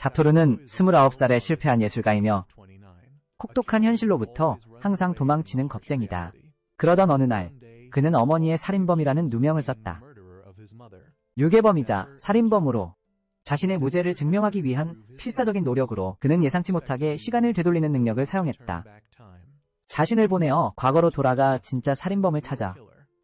사토루는 29살에 실패한 예술가이며 혹독한 현실로부터 항상 도망치는 겁쟁이다. 그러던 어느 날 그는 어머니의 살인범이라는 누명을 썼다. 유괴범이자 살인범으로 자신의 무죄를 증명하기 위한 필사적인 노력으로 그는 예상치 못하게 시간을 되돌리는 능력을 사용했다. 자신을 보내어 과거로 돌아가 진짜 살인범을 찾아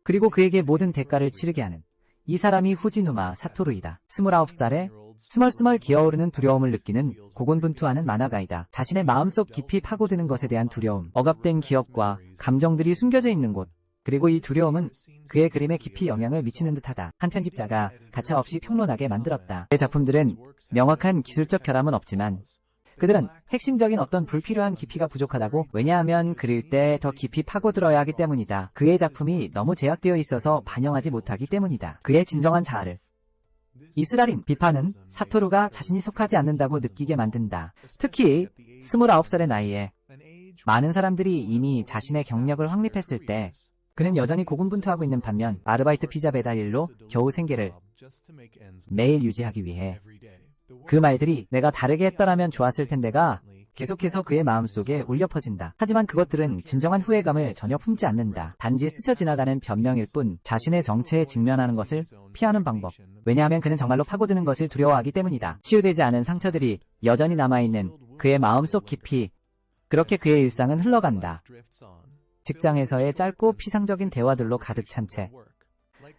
그리고 그에게 모든 대가를 치르게 하는 이 사람이 후지누마 사토루이다. 29살에 스멀스멀 기어오르는 두려움을 느끼는 고군분투하는 만화가이다. 자신의 마음속 깊이 파고드는 것에 대한 두려움, 억압된 기억과 감정들이 숨겨져 있는 곳, 그리고 이 두려움은 그의 그림에 깊이 영향을 미치는 듯하다. 한 편집자가 가차없이 평론하게 만들었다. 그의 작품들은 명확한 기술적 결함은 없지만 그들은 핵심적인 어떤 불필요한 깊이가 부족하다고, 왜냐하면 그릴 때 더 깊이 파고들어야 하기 때문이다. 그의 작품이 너무 제약되어 있어서 반영하지 못하기 때문이다. 그의 진정한 자아를 이스라린 비판은 사토루가 자신이 속하지 않는다고 느끼게 만든다. 특히 29살의 나이에 많은 사람들이 이미 자신의 경력을 확립했을 때 그는 여전히 고군분투하고 있는 반면 아르바이트 피자 배달 일로 겨우 생계를 매일 유지하기 위해 그 말들이 내가 다르게 했더라면 좋았을 텐데가 계속해서 그의 마음속에 울려 퍼진다. 하지만 그것들은 진정한 후회감을 전혀 품지 않는다. 단지 스쳐 지나가는 변명일 뿐, 자신의 정체에 직면하는 것을 피하는 방법. 왜냐하면 그는 정말로 파고드는 것을 두려워하기 때문이다. 치유되지 않은 상처들이 여전히 남아있는 그의 마음속 깊이, 그렇게 그의 일상은 흘러간다. 직장에서의 짧고 피상적인 대화들로 가득 찬 채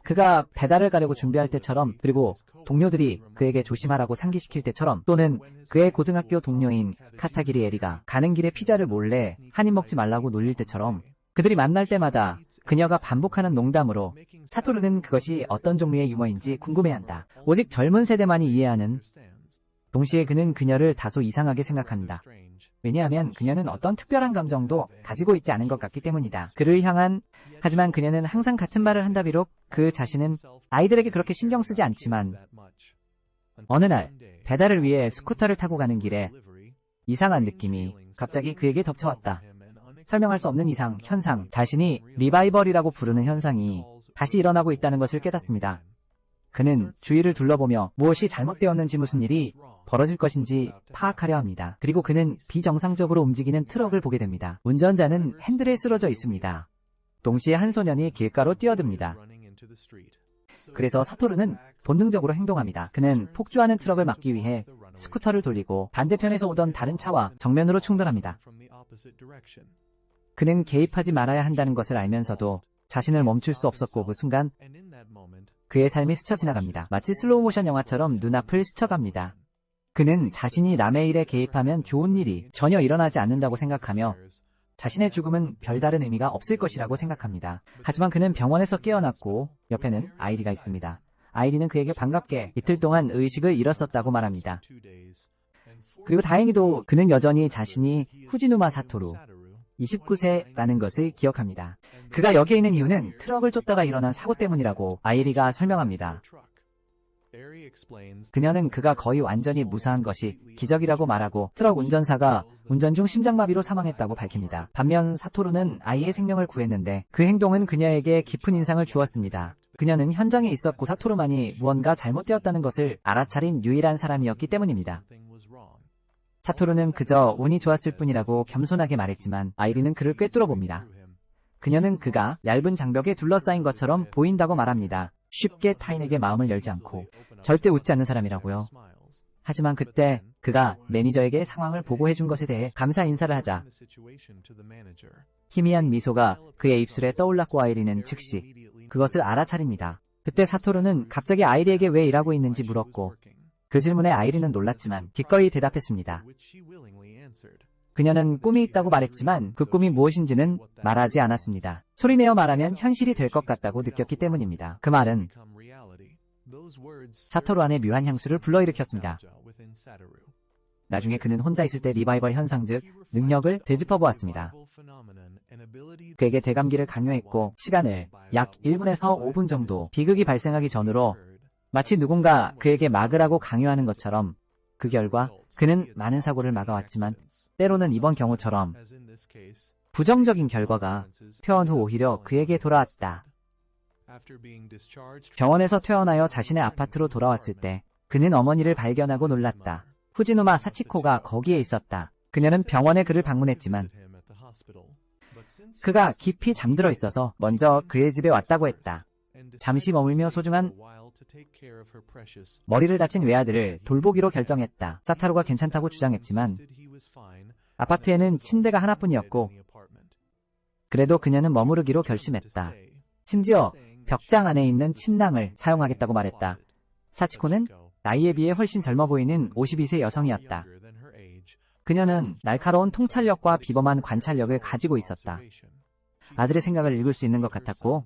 그가 배달을 가려고 준비할 때처럼, 그리고 동료들이 그에게 조심하라고 상기시킬 때처럼, 또는 그의 고등학교 동료인 카타기리 에리가 가는 길에 피자를 몰래 한 입 먹지 말라고 놀릴 때처럼, 그들이 만날 때마다 그녀가 반복하는 농담으로 사토루는 그것이 어떤 종류의 유머인지 궁금해한다. 오직 젊은 세대만이 이해하는, 동시에 그는 그녀를 다소 이상하게 생각한다. 왜냐하면 그녀는 어떤 특별한 감정도 가지고 있지 않은 것 같기 때문이다. 그를 향한, 하지만 그녀는 항상 같은 말을 한다. 비록 그 자신은 아이들에게 그렇게 신경 쓰지 않지만, 어느 날 배달을 위해 스쿠터를 타고 가는 길에 이상한 느낌이 갑자기 그에게 덮쳐왔다. 설명할 수 없는 이상, 현상, 자신이 리바이벌이라고 부르는 현상이 다시 일어나고 있다는 것을 깨닫습니다. 그는 주위를 둘러보며 무엇이 잘못되었는지, 무슨 일이 벌어질 것인지 파악하려 합니다. 그리고 그는 비정상적으로 움직이는 트럭을 보게 됩니다. 운전자는 핸들에 쓰러져 있습니다. 동시에 한 소년이 길가로 뛰어듭니다. 그래서 사토루는 본능적으로 행동합니다. 그는 폭주하는 트럭을 막기 위해 스쿠터를 돌리고 반대편에서 오던 다른 차와 정면으로 충돌합니다. 그는 개입하지 말아야 한다는 것을 알면서도 자신을 멈출 수 없었고, 그 순간 그의 삶이 스쳐 지나갑니다. 마치 슬로우 모션 영화처럼 눈앞을 스쳐갑니다. 그는 자신이 남의 일에 개입하면 좋은 일이 전혀 일어나지 않는다고 생각하며 자신의 죽음은 별다른 의미가 없을 것이라고 생각합니다. 하지만 그는 병원에서 깨어났고 옆에는 아이리가 있습니다. 아이리는 그에게 반갑게 이틀 동안 의식을 잃었었다고 말합니다. 그리고 다행히도 그는 여전히 자신이 후지누마 사토루 29세라는 것을 기억합니다. 그가 여기에 있는 이유는 트럭을 쫓다가 일어난 사고 때문이라고 아이리가 설명합니다. 그녀는 그가 거의 완전히 무사한 것이 기적이라고 말하고, 트럭 운전사가 운전 중 심장마비로 사망했다고 밝힙니다. 반면 사토루는 아이의 생명을 구했는데 그 행동은 그녀에게 깊은 인상을 주었습니다. 그녀는 현장에 있었고 사토루만이 무언가 잘못되었다는 것을 알아차린 유일한 사람이었기 때문입니다. 사토루는 그저 운이 좋았을 뿐이라고 겸손하게 말했지만 아이리는 그를 꿰뚫어 봅니다. 그녀는 그가 얇은 장벽에 둘러싸인 것처럼 보인다고 말합니다. 쉽게 타인에게 마음을 열지 않고 절대 웃지 않는 사람이라고요. 하지만 그때 그가 매니저에게 상황을 보고해준 것에 대해 감사 인사를 하자 희미한 미소가 그의 입술에 떠올랐고 아이리는 즉시 그것을 알아차립니다. 그때 사토루는 갑자기 아이리에게 왜 일하고 있는지 물었고, 그 질문에 아이리는 놀랐지만 기꺼이 대답했습니다. 그녀는 꿈이 있다고 말했지만 그 꿈이 무엇인지는 말하지 않았습니다. 소리내어 말하면 현실이 될 것 같다고 느꼈기 때문입니다. 그 말은 사토루 안의 묘한 향수를 불러일으켰습니다. 나중에 그는 혼자 있을 때 리바이벌 현상, 즉 능력을 되짚어보았습니다. 그에게 대감기를 강요했고 시간을 약 1분에서 5분 정도 비극이 발생하기 전으로 마치 누군가 그에게 막으라고 강요하는 것처럼, 그 결과 그는 많은 사고를 막아왔지만 때로는 이번 경우처럼 부정적인 결과가 퇴원 후 오히려 그에게 돌아왔다. 병원에서 퇴원하여 자신의 아파트로 돌아왔을 때 그는 어머니를 발견하고 놀랐다. 후지노마 사치코가 거기에 있었다. 그녀는 병원에 그를 방문했지만 그가 깊이 잠들어 있어서 먼저 그의 집에 왔다고 했다. 잠시 머물며 소중한 머리를 다친 외아들을 돌보기로 결정했다. 사타루가 괜찮다고 주장했지만 아파트에는 침대가 하나뿐이었고 그래도 그녀는 머무르기로 결심했다. 심지어 벽장 안에 있는 침낭을 사용하겠다고 말했다. 사치코는 나이에 비해 훨씬 젊어 보이는 52세 여성이었다. 그녀는 날카로운 통찰력과 비범한 관찰력을 가지고 있었다. 아들의 생각을 읽을 수 있는 것 같았고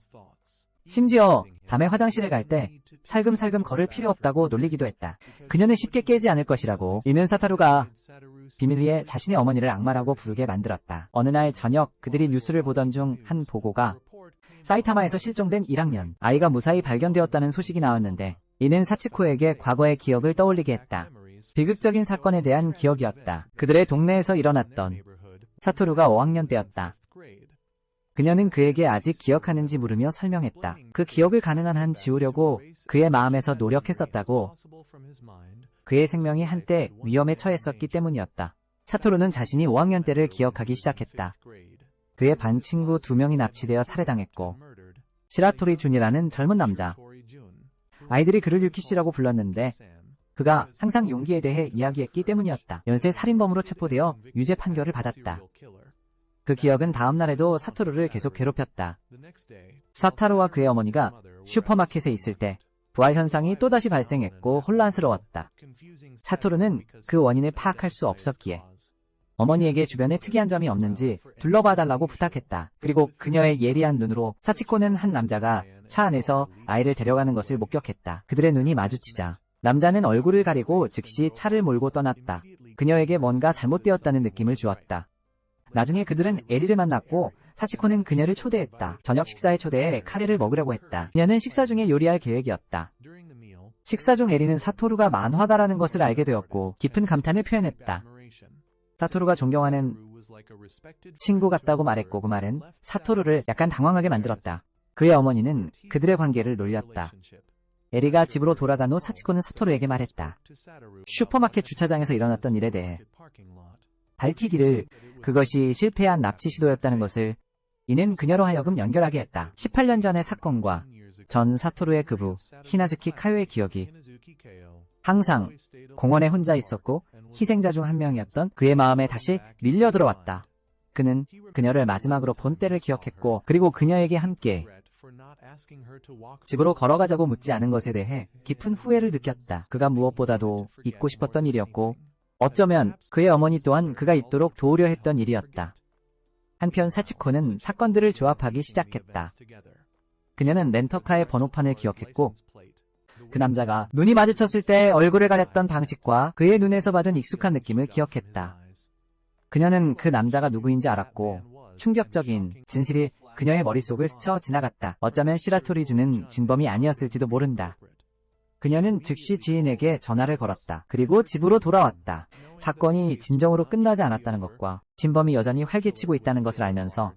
심지어 밤에 화장실에 갈 때 살금살금 걸을 필요 없다고 놀리기도 했다. 그녀는 쉽게 깨지 않을 것이라고. 이는 사타루가 비밀리에 자신의 어머니를 악마라고 부르게 만들었다. 어느 날 저녁 그들이 뉴스를 보던 중 한 보고가 사이타마에서 실종된 1학년 아이가 무사히 발견되었다는 소식이 나왔는데 이는 사치코에게 과거의 기억을 떠올리게 했다. 비극적인 사건에 대한 기억이었다. 그들의 동네에서 일어났던 사토루가 5학년 때였다. 그녀는 그에게 아직 기억하는지 물으며 설명했다. 그 기억을 가능한 한 지우려고 그의 마음에서 노력했었다고. 그의 생명이 한때 위험에 처했었기 때문이었다. 사토루는 자신이 5학년 때를 기억하기 시작했다. 그의 반 친구 2명이 납치되어 살해당했고 시라토리 준이라는 젊은 남자. 아이들이 그를 유키씨라고 불렀는데 그가 항상 용기에 대해 이야기했기 때문이었다. 연쇄 살인범으로 체포되어 유죄 판결을 받았다. 그 기억은 다음 날에도 사토루를 계속 괴롭혔다. 사타루와 그의 어머니가 슈퍼마켓에 있을 때 부활 현상이 또다시 발생했고 혼란스러웠다. 사토루는 그 원인을 파악할 수 없었기에 어머니에게 주변에 특이한 점이 없는지 둘러봐달라고 부탁했다. 그리고 그녀의 예리한 눈으로 사치코는 한 남자가 차 안에서 아이를 데려가는 것을 목격했다. 그들의 눈이 마주치자 남자는 얼굴을 가리고 즉시 차를 몰고 떠났다. 그녀에게 뭔가 잘못되었다는 느낌을 주었다. 나중에 그들은 에리를 만났고 사치코는 그녀를 초대했다. 저녁 식사에 초대해 카레를 먹으려고 했다. 그녀는 식사 중에 요리할 계획이었다. 식사 중 에리는 사토루가 만화가라는 것을 알게 되었고 깊은 감탄을 표현했다. 사토루가 존경하는 친구 같다고 말했고 그 말은 사토루를 약간 당황하게 만들었다. 그의 어머니는 그들의 관계를 놀렸다. 에리가 집으로 돌아간 후 사치코는 사토루에게 말했다. 슈퍼마켓 주차장에서 일어났던 일에 대해 밝히기를 그것이 실패한 납치 시도였다는 것을 이는 그녀로 하여금 연결하게 했다. 18년 전의 사건과 전 사토루의 그부 히나즈키 카요의 기억이 항상 공원에 혼자 있었고 희생자 중 한 명이었던 그의 마음에 다시 밀려 들어왔다. 그는 그녀를 마지막으로 본 때를 기억했고 그리고 그녀에게 함께 집으로 걸어가자고 묻지 않은 것에 대해 깊은 후회를 느꼈다. 그가 무엇보다도 잊고 싶었던 일이었고 어쩌면 그의 어머니 또한 그가 잊도록 도우려 했던 일이었다. 한편 사치코는 사건들을 조합하기 시작했다. 그녀는 렌터카의 번호판을 기억했고 그 남자가 눈이 마주쳤을 때 얼굴을 가렸던 방식과 그의 눈에서 받은 익숙한 느낌을 기억했다. 그녀는 그 남자가 누구인지 알았고 충격적인 진실이 그녀의 머릿속을 스쳐 지나갔다. 어쩌면 시라토리주는 진범이 아니었을지도 모른다. 그녀는 즉시 지인에게 전화를 걸었다. 그리고 집으로 돌아왔다. 사건이 진정으로 끝나지 않았다는 것과 진범이 여전히 활개치고 있다는 것을 알면서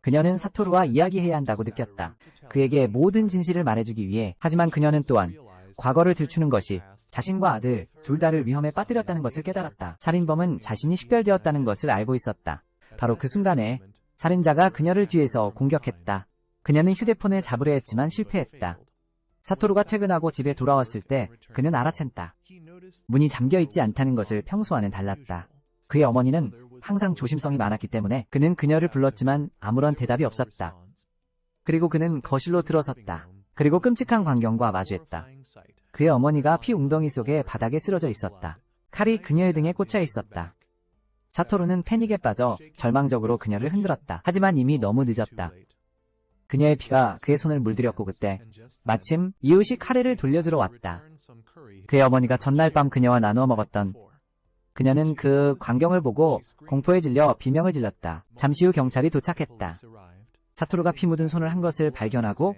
그녀는 사토루와 이야기해야 한다고 느꼈다. 그에게 모든 진실을 말해주기 위해. 하지만 그녀는 또한 과거를 들추는 것이 자신과 아들 둘 다를 위험에 빠뜨렸다는 것을 깨달았다. 살인범은 자신이 식별되었다는 것을 알고 있었다. 바로 그 순간에 살인자가 그녀를 뒤에서 공격했다. 그녀는 휴대폰을 잡으려 했지만 실패했다. 사토루가 퇴근하고 집에 돌아왔을 때 그는 알아챈다. 문이 잠겨있지 않다는 것을 평소와는 달랐다. 그의 어머니는 항상 조심성이 많았기 때문에 그는 그녀를 불렀지만 아무런 대답이 없었다. 그리고 그는 거실로 들어섰다. 그리고 끔찍한 광경과 마주했다. 그의 어머니가 피 웅덩이 속에 바닥에 쓰러져 있었다. 칼이 그녀의 등에 꽂혀 있었다. 사토루는 패닉에 빠져 절망적으로 그녀를 흔들었다. 하지만 이미 너무 늦었다. 그녀의 피가 그의 손을 물들였고 그때 마침 이웃이 카레를 돌려주러 왔다. 그의 어머니가 전날 밤 그녀와 나누어 먹었던. 그녀는 그 광경을 보고 공포에 질려 비명을 질렀다. 잠시 후 경찰이 도착했다. 사토루가 피 묻은 손을 한 것을 발견하고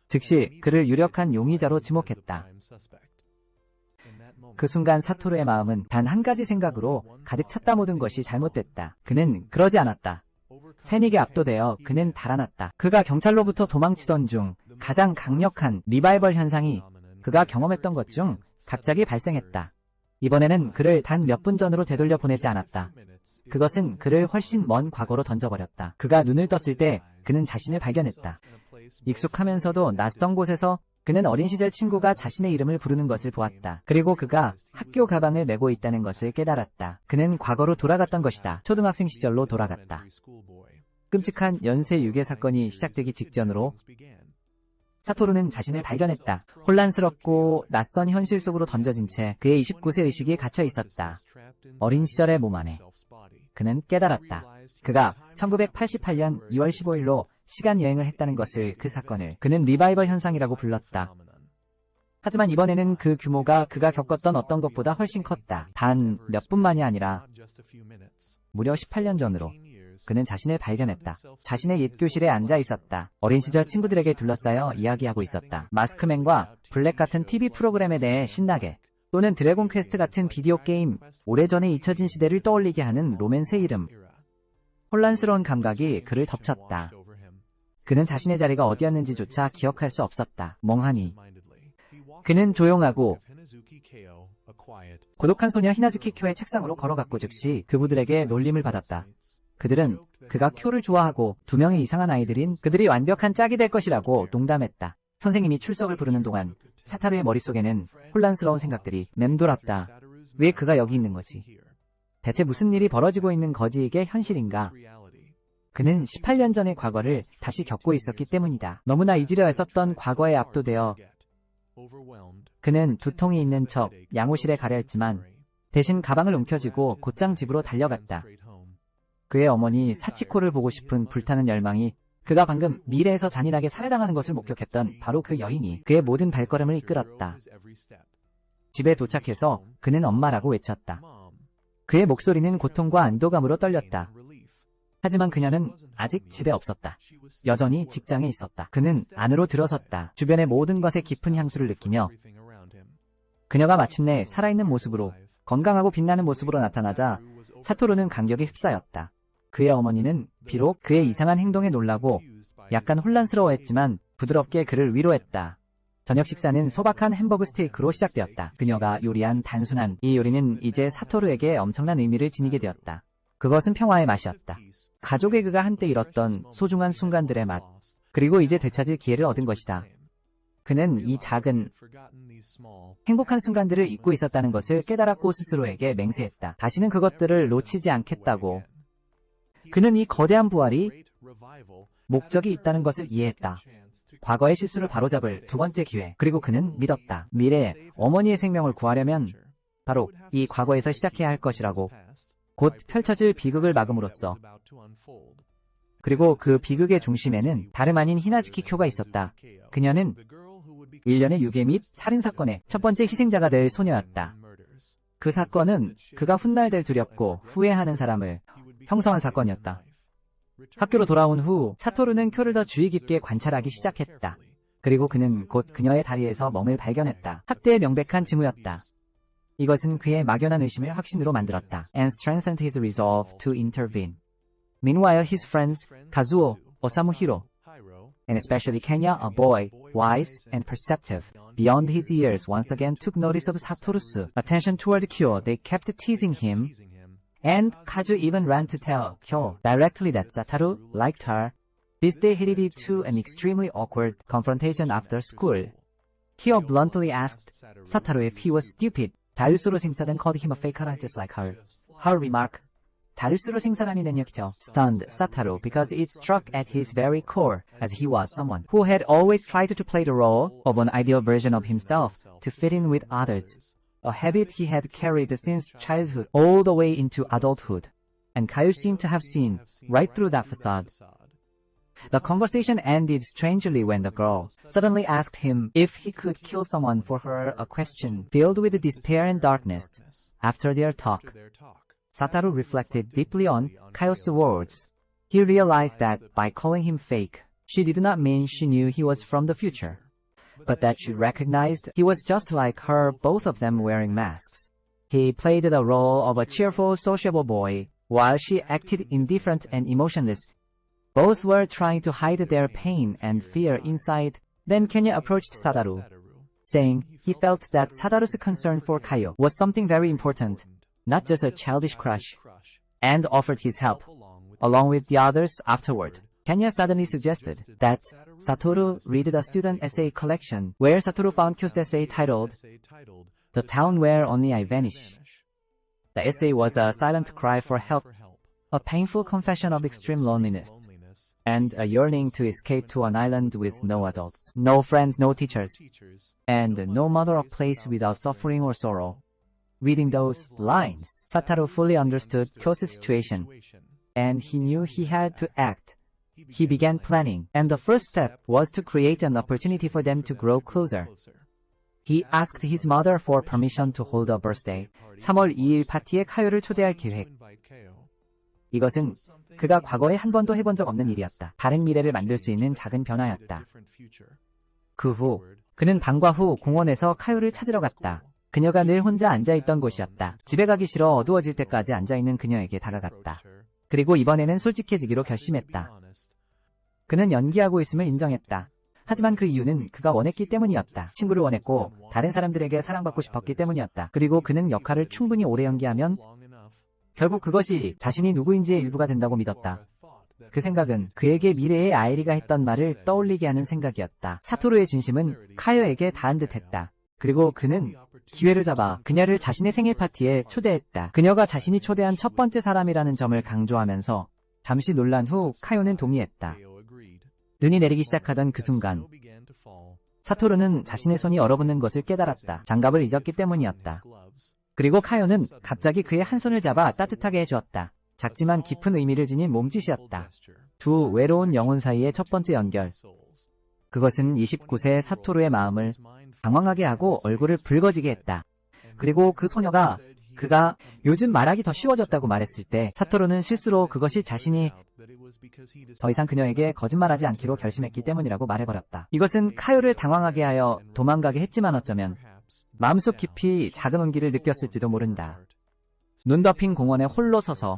즉시 그를 유력한 용의자로 지목했다. 그 순간 사토루의 마음은 단 한 가지 생각으로 가득 찼다. 모든 것이 잘못됐다. 그는 그러지 않았다. 패닉에 압도되어 그는 달아났다. 그가 경찰로부터 도망치던 중 가장 강력한 리바이벌 현상이 그가 경험했던 것 중 갑자기 발생했다. 이번에는 그를 단 몇 분 전으로 되돌려 보내지 않았다. 그것은 그를 훨씬 먼 과거로 던져버렸다. 그가 눈을 떴을 때 그는 자신을 발견했다. 익숙하면서도 낯선 곳에서 그는 어린 시절 친구가 자신의 이름을 부르는 것을 보았다. 그리고 그가 학교 가방을 메고 있다는 것을 깨달았다. 그는 과거로 돌아갔던 것이다. 초등학생 시절로 돌아갔다. 끔찍한 연쇄 유괴 사건이 시작되기 직전으로 사토루는 자신을 발견했다. 혼란스럽고 낯선 현실 속으로 던져진 채 그의 29세 의식이 갇혀 있었다. 어린 시절의 몸 안에. 그는 깨달았다. 그가 1988년 2월 15일로 시간 여행을 했다는 것을, 그 사건을 그는 리바이벌 현상이라고 불렀다. 하지만 이번에는 그 규모가 그가 겪었던 어떤 것보다 훨씬 컸다. 단 몇 분만이 아니라 무려 18년 전으로 그는 자신을 발견했다. 자신의 옛 교실에 앉아 있었다. 어린 시절 친구들에게 둘러싸여 이야기하고 있었다. 마스크맨과 블랙 같은 TV 프로그램에 대해 신나게, 또는 드래곤 퀘스트 같은 비디오 게임, 오래전에 잊혀진 시대를 떠올리게 하는 로맨스의 이름. 혼란스러운 감각이 그를 덮쳤다. 그는 자신의 자리가 어디였는지조차 기억할 수 없었다. 멍하니. 그는 조용하고 고독한 소녀 히나즈키 쿄의 책상으로 걸어갔고 즉시 그부들에게 놀림을 받았다. 그들은 그가 쿄를 좋아하고 두 명의 이상한 아이들인 그들이 완벽한 짝이 될 것이라고 농담했다. 선생님이 출석을 부르는 동안 사타루의 머릿속에는 혼란스러운 생각들이 맴돌았다. 왜 그가 여기 있는 거지? 대체 무슨 일이 벌어지고 있는 거지? 이게 현실인가? 그는 18년 전의 과거를 다시 겪고 있었기 때문이다. 너무나 잊으려 했었던 과거에 압도되어 그는 두통이 있는 척 양호실에 가려 했지만 대신 가방을 움켜쥐고 곧장 집으로 달려갔다. 그의 어머니 사치코를 보고 싶은 불타는 열망이, 그가 방금 미래에서 잔인하게 살해당하는 것을 목격했던 바로 그 여인이 그의 모든 발걸음을 이끌었다. 집에 도착해서 그는 엄마라고 외쳤다. 그의 목소리는 고통과 안도감으로 떨렸다. 하지만 그녀는 아직 집에 없었다. 여전히 직장에 있었다. 그는 안으로 들어섰다. 주변의 모든 것에 깊은 향수를 느끼며 그녀가 마침내 살아있는 모습으로, 건강하고 빛나는 모습으로 나타나자 사토루는 감격에 휩싸였다. 그의 어머니는 비록 그의 이상한 행동에 놀라고 약간 혼란스러워했지만 부드럽게 그를 위로했다. 저녁 식사는 소박한 햄버거 스테이크로 시작되었다. 그녀가 요리한 단순한 이 요리는 이제 사토루에게 엄청난 의미를 지니게 되었다. 그것은 평화의 맛이었다. 가족의 그가 한때 잃었던 소중한 순간들의 맛, 그리고 이제 되찾을 기회를 얻은 것이다. 그는 이 작은 행복한 순간들을 잊고 있었다는 것을 깨달았고 스스로에게 맹세했다. 다시는 그것들을 놓치지 않겠다고. 그는 이 거대한 부활이 목적이 있다는 것을 이해했다. 과거의 실수를 바로잡을 두 번째 기회. 그리고 그는 믿었다. 미래에 어머니의 생명을 구하려면 바로 이 과거에서 시작해야 할 것이라고. 곧 펼쳐질 비극을 막음으로써. 그리고 그 비극의 중심에는 다름 아닌 히나즈키 쿄가 있었다. 그녀는 일련의 유괴 및 살인사건의 첫 번째 희생자가 될 소녀였다. 그 사건은 그가 훗날 두렵고 후회하는 사람을 형성한 사건이었다. 학교로 돌아온 후 사토루는 쿄를 더 주의 깊게 관찰하기 시작했다. 그리고 그는 곧 그녀의 다리에서 멍을 발견했다. 학대의 명백한 징후였다. 이것은 그의 막연한 의심을 확신으로 만들었다. And strengthened his resolve to intervene. Meanwhile, his friends, Kazuo, Osamu Hiro, and especially Kenya, a boy, wise and perceptive, beyond his years, once again took notice of Satoru's attention toward Kyo. They kept teasing him, and Kazu even ran to tell Kyo directly that Satoru liked her. This day headed to an extremely awkward confrontation after school. Kyo bluntly asked Satoru if he was stupid. 자율수로 생사단 called him a faker just like her. Her remark, 자율수로 생사단이 능력이죠, stunned Satoru because it struck at his very core, as he was someone who had always tried to play the role of an ideal version of himself to fit in with others, a habit he had carried since childhood all the way into adulthood. And Kyle seemed to have seen right through that facade. The conversation ended strangely when the girl suddenly asked him if he could kill someone for her, a question filled with despair and darkness. After their talk, Satoru reflected deeply on Kyo's words. He realized that by calling him fake, she did not mean she knew he was from the future, but that she recognized he was just like her, both of them wearing masks. He played the role of a cheerful, sociable boy, while she acted indifferent and emotionless. Both were trying to hide their pain and fear inside. Then Kenya approached Satoru. saying he felt that Sadaru's concern for Kayo was something very important, not just a childish crush, and offered his help, along with the others afterward. Kenya suddenly suggested that Satoru read the student essay collection, where Satoru found Kyo's essay titled The Town Where Only I Vanish. The essay was a silent cry for help, a painful confession of extreme loneliness, and a yearning to escape to an island with no adults, no friends, no teachers, and no mother or place without suffering or sorrow. Reading those lines, Satoru fully understood Kyo's situation, and he knew he had to act. He began planning, and the first step was to create an opportunity for them to grow closer. He asked his mother for permission to hold a birthday, 3월 2일 파티에 카요를 초대할 계획. 이것은 그가 과거에 한 번도 해본 적 없는 일이었다. 다른 미래를 만들 수 있는 작은 변화였다. 그 후, 그는 방과 후 공원에서 카요를 찾으러 갔다. 그녀가 늘 혼자 앉아있던 곳이었다. 집에 가기 싫어 어두워질 때까지 앉아있는 그녀에게 다가갔다. 그리고 이번에는 솔직해지기로 결심했다. 그는 연기하고 있음을 인정했다. 하지만 그 이유는 그가 원했기 때문이었다. 친구를 원했고 다른 사람들에게 사랑받고 싶었기 때문이었다. 그리고 그는 역할을 충분히 오래 연기하면 결국 그것이 자신이 누구인지의 일부가 된다고 믿었다. 그 생각은 그에게 미래의 아이리가 했던 말을 떠올리게 하는 생각이었다. 사토루의 진심은 카요에게 닿은 듯했다. 그리고 그는 기회를 잡아 그녀를 자신의 생일 파티에 초대했다. 그녀가 자신이 초대한 첫 번째 사람이라는 점을 강조하면서 잠시 놀란 후 카요는 동의했다. 눈이 내리기 시작하던 그 순간 사토루는 자신의 손이 얼어붙는 것을 깨달았다. 장갑을 잊었기 때문이었다. 그리고 카요는 갑자기 그의 한 손을 잡아 따뜻하게 해주었다. 작지만 깊은 의미를 지닌 몸짓이었다. 두 외로운 영혼 사이의 첫 번째 연결. 그것은 29세 사토루의 마음을 당황하게 하고 얼굴을 붉어지게 했다. 그리고 그 소녀가 그가 요즘 말하기 더 쉬워졌다고 말했을 때 사토루는 실수로 그것이 자신이 더 이상 그녀에게 거짓말하지 않기로 결심했기 때문이라고 말해버렸다. 이것은 카요를 당황하게 하여 도망가게 했지만 어쩌면 마음속 깊이 작은 온기를 느꼈을지도 모른다. 눈 덮인 공원에 홀로 서서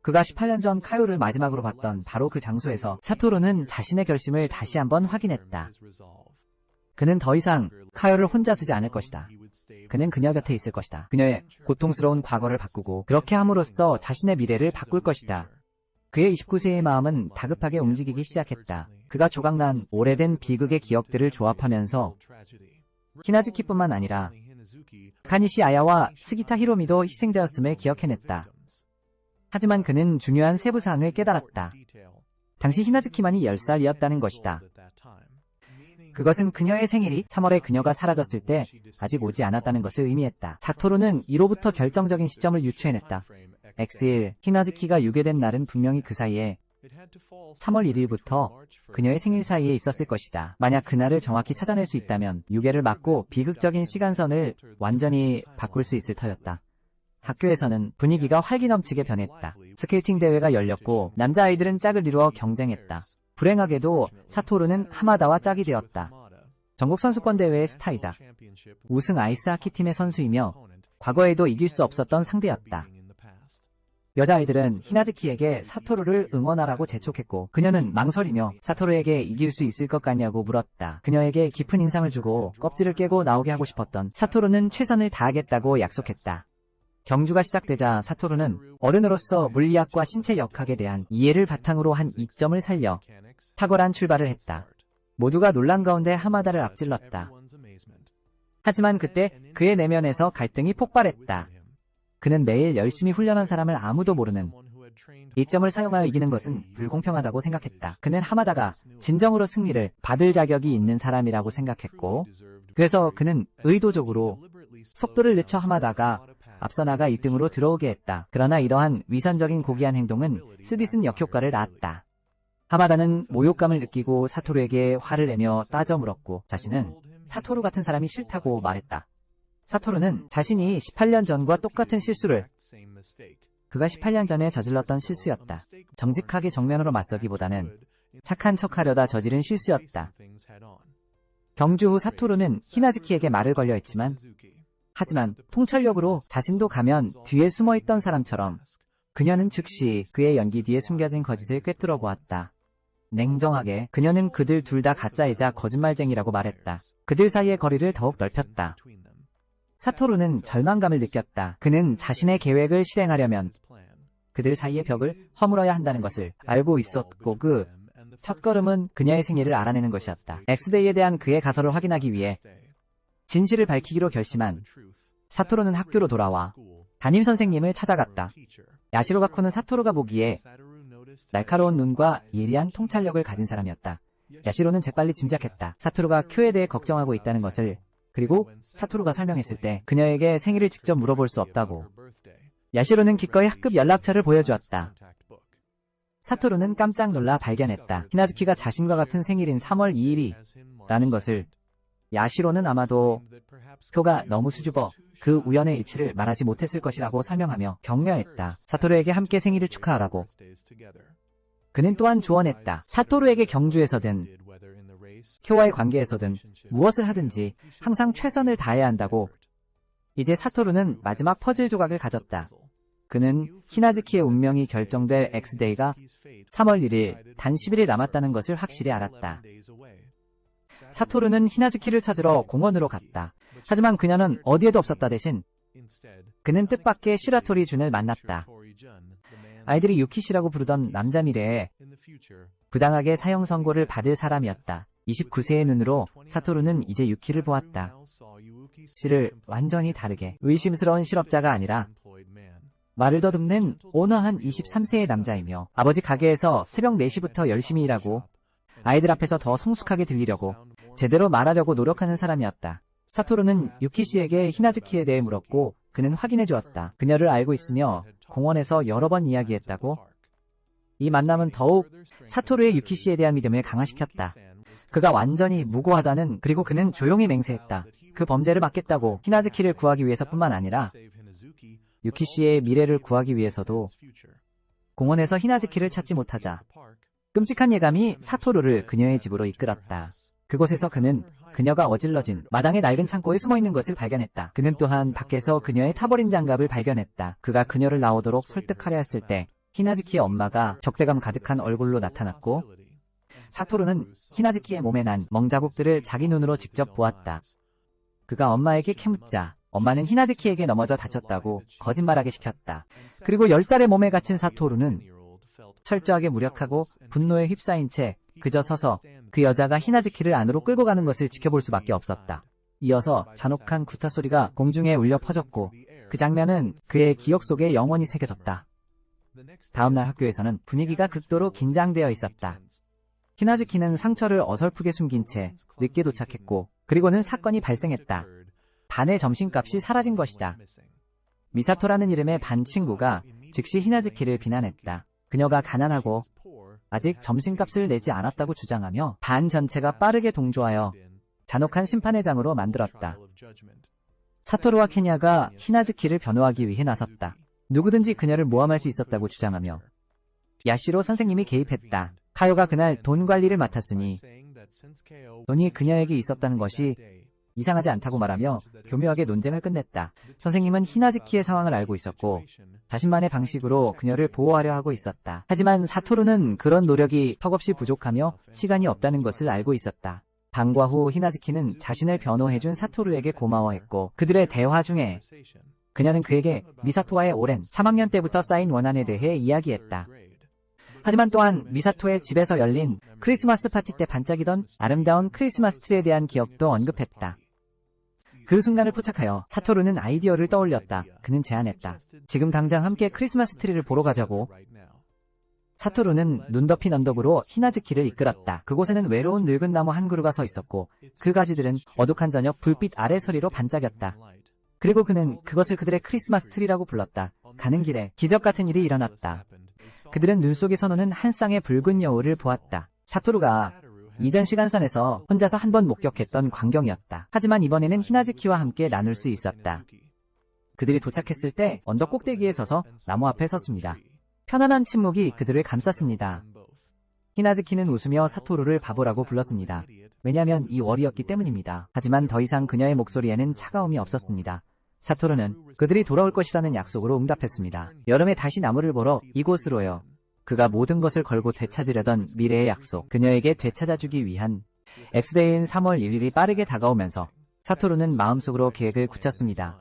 그가 18년 전 카요를 마지막으로 봤던 바로 그 장소에서 사토루는 자신의 결심을 다시 한번 확인했다. 그는 더 이상 카요를 혼자 두지 않을 것이다. 그는 그녀 곁에 있을 것이다. 그녀의 고통스러운 과거를 바꾸고 그렇게 함으로써 자신의 미래를 바꿀 것이다. 그의 29세의 마음은 다급하게 움직이기 시작했다. 그가 조각난 오래된 비극의 기억들을 조합하면서 히나즈키뿐만 아니라 카니시 아야와 스기타 히로미도 희생자였음을 기억해냈다. 하지만 그는 중요한 세부사항을 깨달았다. 당시 히나즈키만이 10살이었다는 것이다. 그것은 그녀의 생일이 3월에 그녀가 사라졌을 때 아직 오지 않았다는 것을 의미했다. 사토루는 이로부터 결정적인 시점을 유추해냈다. X일, 히나즈키가 유괴된 날은 분명히 그 사이에 3월 1일부터 그녀의 생일 사이에 있었을 것이다. 만약 그날을 정확히 찾아낼 수 있다면 유괴를 막고 비극적인 시간선을 완전히 바꿀 수 있을 터였다. 학교에서는 분위기가 활기 넘치게 변했다. 스케이팅 대회가 열렸고 남자아이들은 짝을 이루어 경쟁했다. 불행하게도 사토루는 하마다와 짝이 되었다. 전국 선수권 대회의 스타이자 우승 아이스하키 팀의 선수이며 과거에도 이길 수 없었던 상대였다. 여자아이들은 히나즈키에게 사토루를 응원하라고 재촉했고 그녀는 망설이며 사토루에게 이길 수 있을 것 같냐고 물었다. 그녀에게 깊은 인상을 주고 껍질을 깨고 나오게 하고 싶었던 사토루는 최선을 다하겠다고 약속했다. 경주가 시작되자 사토루는 어른으로서 물리학과 신체 역학에 대한 이해를 바탕으로 한 이점을 살려 탁월한 출발을 했다. 모두가 놀란 가운데 하마다를 앞질렀다. 하지만 그때 그의 내면에서 갈등이 폭발했다. 그는 매일 열심히 훈련한 사람을 아무도 모르는 이점을 사용하여 이기는 것은 불공평하다고 생각했다. 그는 하마다가 진정으로 승리를 받을 자격이 있는 사람이라고 생각했고 그래서 그는 의도적으로 속도를 늦춰 하마다가 앞서 나가 1등으로 들어오게 했다. 그러나 이러한 위선적인 고귀한 행동은 쓰디쓴 역효과를 낳았다. 하마다는 모욕감을 느끼고 사토루에게 화를 내며 따져 물었고 자신은 사토루 같은 사람이 싫다고 말했다. 사토루는 자신이 18년 전과 똑같은 실수를 그가 18년 전에 저질렀던 실수였다. 정직하게 정면으로 맞서기보다는 착한 척하려다 저지른 실수였다. 경주 후 사토루는 히나즈키에게 말을 걸려 했지만 하지만 통찰력으로 자신도 가면 뒤에 숨어있던 사람처럼 그녀는 즉시 그의 연기 뒤에 숨겨진 거짓을 꿰뚫어 보았다. 냉정하게 그녀는 그들 둘 다 가짜이자 거짓말쟁이라고 말했다. 그들 사이의 거리를 더욱 넓혔다. 사토루는 절망감을 느꼈다. 그는 자신의 계획을 실행하려면 그들 사이의 벽을 허물어야 한다는 것을 알고 있었고 그 첫걸음은 그녀의 생일을 알아내는 것이었다. 엑스데이에 대한 그의 가설을 확인하기 위해 진실을 밝히기로 결심한 사토루는 학교로 돌아와 담임선생님을 찾아갔다. 야시로가 쿠는 사토루가 보기에 날카로운 눈과 예리한 통찰력을 가진 사람이었다. 야시로는 재빨리 짐작했다. 사토루가 큐에 대해 걱정하고 있다는 것을. 그리고 사토루가 설명했을 때 그녀에게 생일을 직접 물어볼 수 없다고. 야시로는 기꺼이 학급 연락처를 보여주었다. 사토루는 깜짝 놀라 발견했다. 히나즈키가 자신과 같은 생일인 3월 2일이라는 것을. 야시로는 아마도 표가 너무 수줍어 그 우연의 일치를 말하지 못했을 것이라고 설명하며 격려했다. 사토루에게 함께 생일을 축하하라고. 그는 또한 조언했다. 사토루에게 경주에서든 쿄와의 관계에서든 무엇을 하든지 항상 최선을 다해야 한다고. 이제 사토루는 마지막 퍼즐 조각을 가졌다. 그는 히나즈키의 운명이 결정될 엑스데이가 3월 1일 단 10일이 남았다는 것을 확실히 알았다. 사토루는 히나즈키를 찾으러 공원으로 갔다. 하지만 그녀는 어디에도 없었다. 대신 그는 뜻밖의 시라토리 준을 만났다. 아이들이 유키씨라고 부르던 남자 미래에 부당하게 사형 선고를 받을 사람이었다. 29세의 눈으로 사토루는 이제 유키를 보았다. 씨를 완전히 다르게 의심스러운 실업자가 아니라 말을 더듬는 온화한 23세의 남자이며 아버지 가게에서 새벽 4시부터 열심히 일하고 아이들 앞에서 더 성숙하게 들리려고 제대로 말하려고 노력하는 사람이었다. 사토루는 유키씨에게 히나즈키에 대해 물었고 그는 확인해 주었다. 그녀를 알고 있으며 공원에서 여러 번 이야기했다고. 이 만남은 더욱 사토루의 유키씨에 대한 믿음을 강화시켰다. 그가 완전히 무고하다는. 그리고 그는 조용히 맹세했다. 그 범죄를 막겠다고. 히나즈키를 구하기 위해서뿐만 아니라 유키씨의 미래를 구하기 위해서도. 공원에서 히나즈키를 찾지 못하자 끔찍한 예감이 사토루를 그녀의 집으로 이끌었다. 그곳에서 그는 그녀가 어질러진 마당의 낡은 창고에 숨어있는 것을 발견했다. 그는 또한 밖에서 그녀의 타버린 장갑을 발견했다. 그가 그녀를 나오도록 설득하려 했을 때 히나즈키의 엄마가 적대감 가득한 얼굴로 나타났고 사토루는 히나즈키의 몸에 난 멍자국들을 자기 눈으로 직접 보았다. 그가 엄마에게 캐묻자 엄마는 히나즈키에게 넘어져 다쳤다고 거짓말하게 시켰다. 그리고 10살의 몸에 갇힌 사토루는 철저하게 무력하고 분노에 휩싸인 채 그저 서서 그 여자가 히나즈키를 안으로 끌고 가는 것을 지켜볼 수밖에 없었다. 이어서 잔혹한 구타 소리가 공중에 울려 퍼졌고 그 장면은 그의 기억 속에 영원히 새겨졌다. 다음날 학교에서는 분위기가 극도로 긴장되어 있었다. 히나즈키는 상처를 어설프게 숨긴 채 늦게 도착했고 그리고는 사건이 발생했다. 반의 점심값이 사라진 것이다. 미사토라는 이름의 반 친구가 즉시 히나즈키를 비난했다. 그녀가 가난하고 아직 점심값을 내지 않았다고 주장하며 반 전체가 빠르게 동조하여 잔혹한 심판의 장으로 만들었다. 사토루와 케냐가 히나즈키를 변호하기 위해 나섰다. 누구든지 그녀를 모함할 수 있었다고 주장하며 야시로 선생님이 개입했다. 카요가 그날 돈 관리를 맡았으니 돈이 그녀에게 있었다는 것이 이상하지 않다고 말하며 교묘하게 논쟁을 끝냈다. 선생님은 히나즈키의 상황을 알고 있었고 자신만의 방식으로 그녀를 보호하려 하고 있었다. 하지만 사토루는 그런 노력이 턱없이 부족하며 시간이 없다는 것을 알고 있었다. 방과 후 히나즈키는 자신을 변호해준 사토루에게 고마워했고 그들의 대화 중에 그녀는 그에게 미사토와의 오랜 3학년 때부터 쌓인 원한에 대해 이야기했다. 하지만 또한 미사토의 집에서 열린 크리스마스 파티 때 반짝이던 아름다운 크리스마스 트리에 대한 기억도 언급했다. 그 순간을 포착하여 사토루는 아이디어를 떠올렸다. 그는 제안했다. 지금 당장 함께 크리스마스 트리를 보러 가자고. 사토루는 눈 덮인 언덕으로 히나즈키를 이끌었다. 그곳에는 외로운 늙은 나무 한 그루가 서 있었고 그 가지들은 어둑한 저녁 불빛 아래 서리로 반짝였다. 그리고 그는 그것을 그들의 크리스마스 트리라고 불렀다. 가는 길에 기적 같은 일이 일어났다. 그들은 눈 속에서 노는 한 쌍의 붉은 여우를 보았다. 사토루가 이전 시간선에서 혼자서 한 번 목격했던 광경이었다. 하지만 이번에는 히나즈키와 함께 나눌 수 있었다. 그들이 도착했을 때 언덕 꼭대기에 서서 나무 앞에 섰습니다. 편안한 침묵이 그들을 감쌌습니다. 히나즈키는 웃으며 사토루를 바보라고 불렀습니다. 왜냐하면 이 월이었기 때문입니다. 하지만 더 이상 그녀의 목소리에는 차가움이 없었습니다. 사토루는 그들이 돌아올 것이라는 약속으로 응답했습니다. 여름에 다시 나무를 보러 이곳으로요. 그가 모든 것을 걸고 되찾으려던 미래의 약속, 그녀에게 되찾아주기 위한 X데이인 3월 1일이 빠르게 다가오면서 사토루는 마음속으로 계획을 굳혔습니다.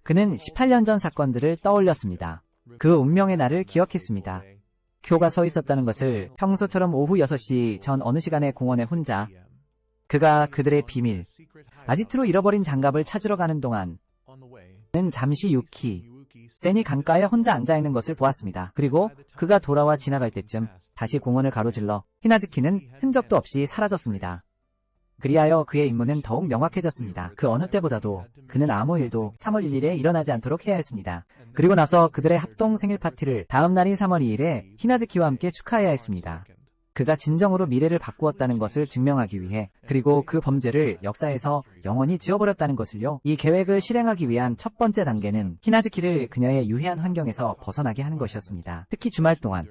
그는 18년 전 사건들을 떠올렸습니다. 그 운명의 날을 기억했습니다. 쿄가 서 있었다는 것을, 평소처럼 오후 6시 전 어느 시간에 공원에 혼자, 그가 그들의 비밀, 아지트로 잃어버린 장갑을 찾으러 가는 동안 는 잠시 유키, 센이 강가에 혼자 앉아있는 것을 보았습니다. 그리고 그가 돌아와 지나갈 때쯤 다시 공원을 가로질러 히나즈키는 흔적도 없이 사라졌습니다. 그리하여 그의 임무는 더욱 명확해졌습니다. 그 어느 때보다도 그는 아무 일도 3월 1일에 일어나지 않도록 해야 했습니다. 그리고 나서 그들의 합동 생일 파티를 다음 날인 3월 2일에 히나즈키와 함께 축하해야 했습니다. 그가 진정으로 미래를 바꾸었다는 것을 증명하기 위해, 그리고 그 범죄를 역사에서 영원히 지워버렸다는 것을요. 이 계획을 실행하기 위한 첫 번째 단계는 히나즈키를 그녀의 유해한 환경에서 벗어나게 하는 것이었습니다. 특히 주말 동안.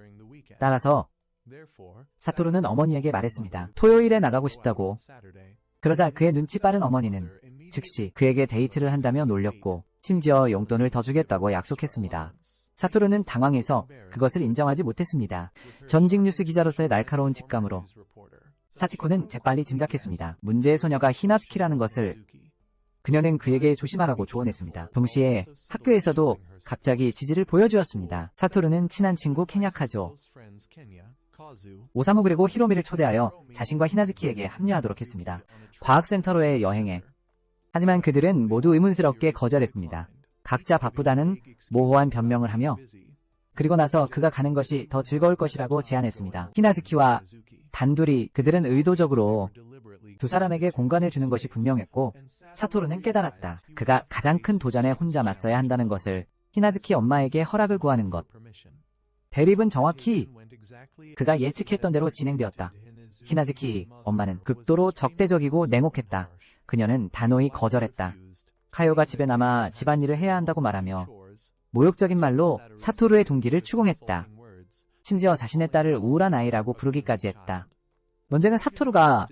따라서 사토루는 어머니에게 말했습니다. 토요일에 나가고 싶다고. 그러자 그의 눈치 빠른 어머니는 즉시 그에게 데이트를 한다며 놀렸고 심지어 용돈을 더 주겠다고 약속했습니다. 사토루는 당황해서 그것을 인정하지 못했습니다. 전직 뉴스 기자로서의 날카로운 직감으로 사치코는 재빨리 짐작했습니다. 문제의 소녀가 히나즈키라는 것을. 그녀는 그에게 조심하라고 조언했습니다. 동시에 학교에서도 갑자기 지지를 보여주었습니다. 사토루는 친한 친구 케냐카조, 오사무 그리고 히로미를 초대하여 자신과 히나즈키에게 합류하도록 했습니다. 과학센터로의 여행에. 하지만 그들은 모두 의문스럽게 거절했습니다. 각자 바쁘다는 모호한 변명을 하며, 그리고 나서 그가 가는 것이 더 즐거울 것이라고 제안했습니다. 히나즈키와 단둘이 그들은 의도적으로 두 사람에게 공간을 주는 것이 분명했고, 사토루는 깨달았다. 그가 가장 큰 도전에 혼자 맞서야 한다는 것을. 히나즈키 엄마에게 허락을 구하는 것. 대립은 정확히 그가 예측했던 대로 진행되었다. 히나즈키 엄마는 극도로 적대적이고 냉혹했다. 그녀는 단호히 거절했다. 카요가 집에 남아 집안일을 해야 한다고 말하며 모욕적인 말로 사토루의 동기를 추궁했다. 심지어 자신의 딸을 우울한 아이라고 부르기까지 했다. 문제는 사토루가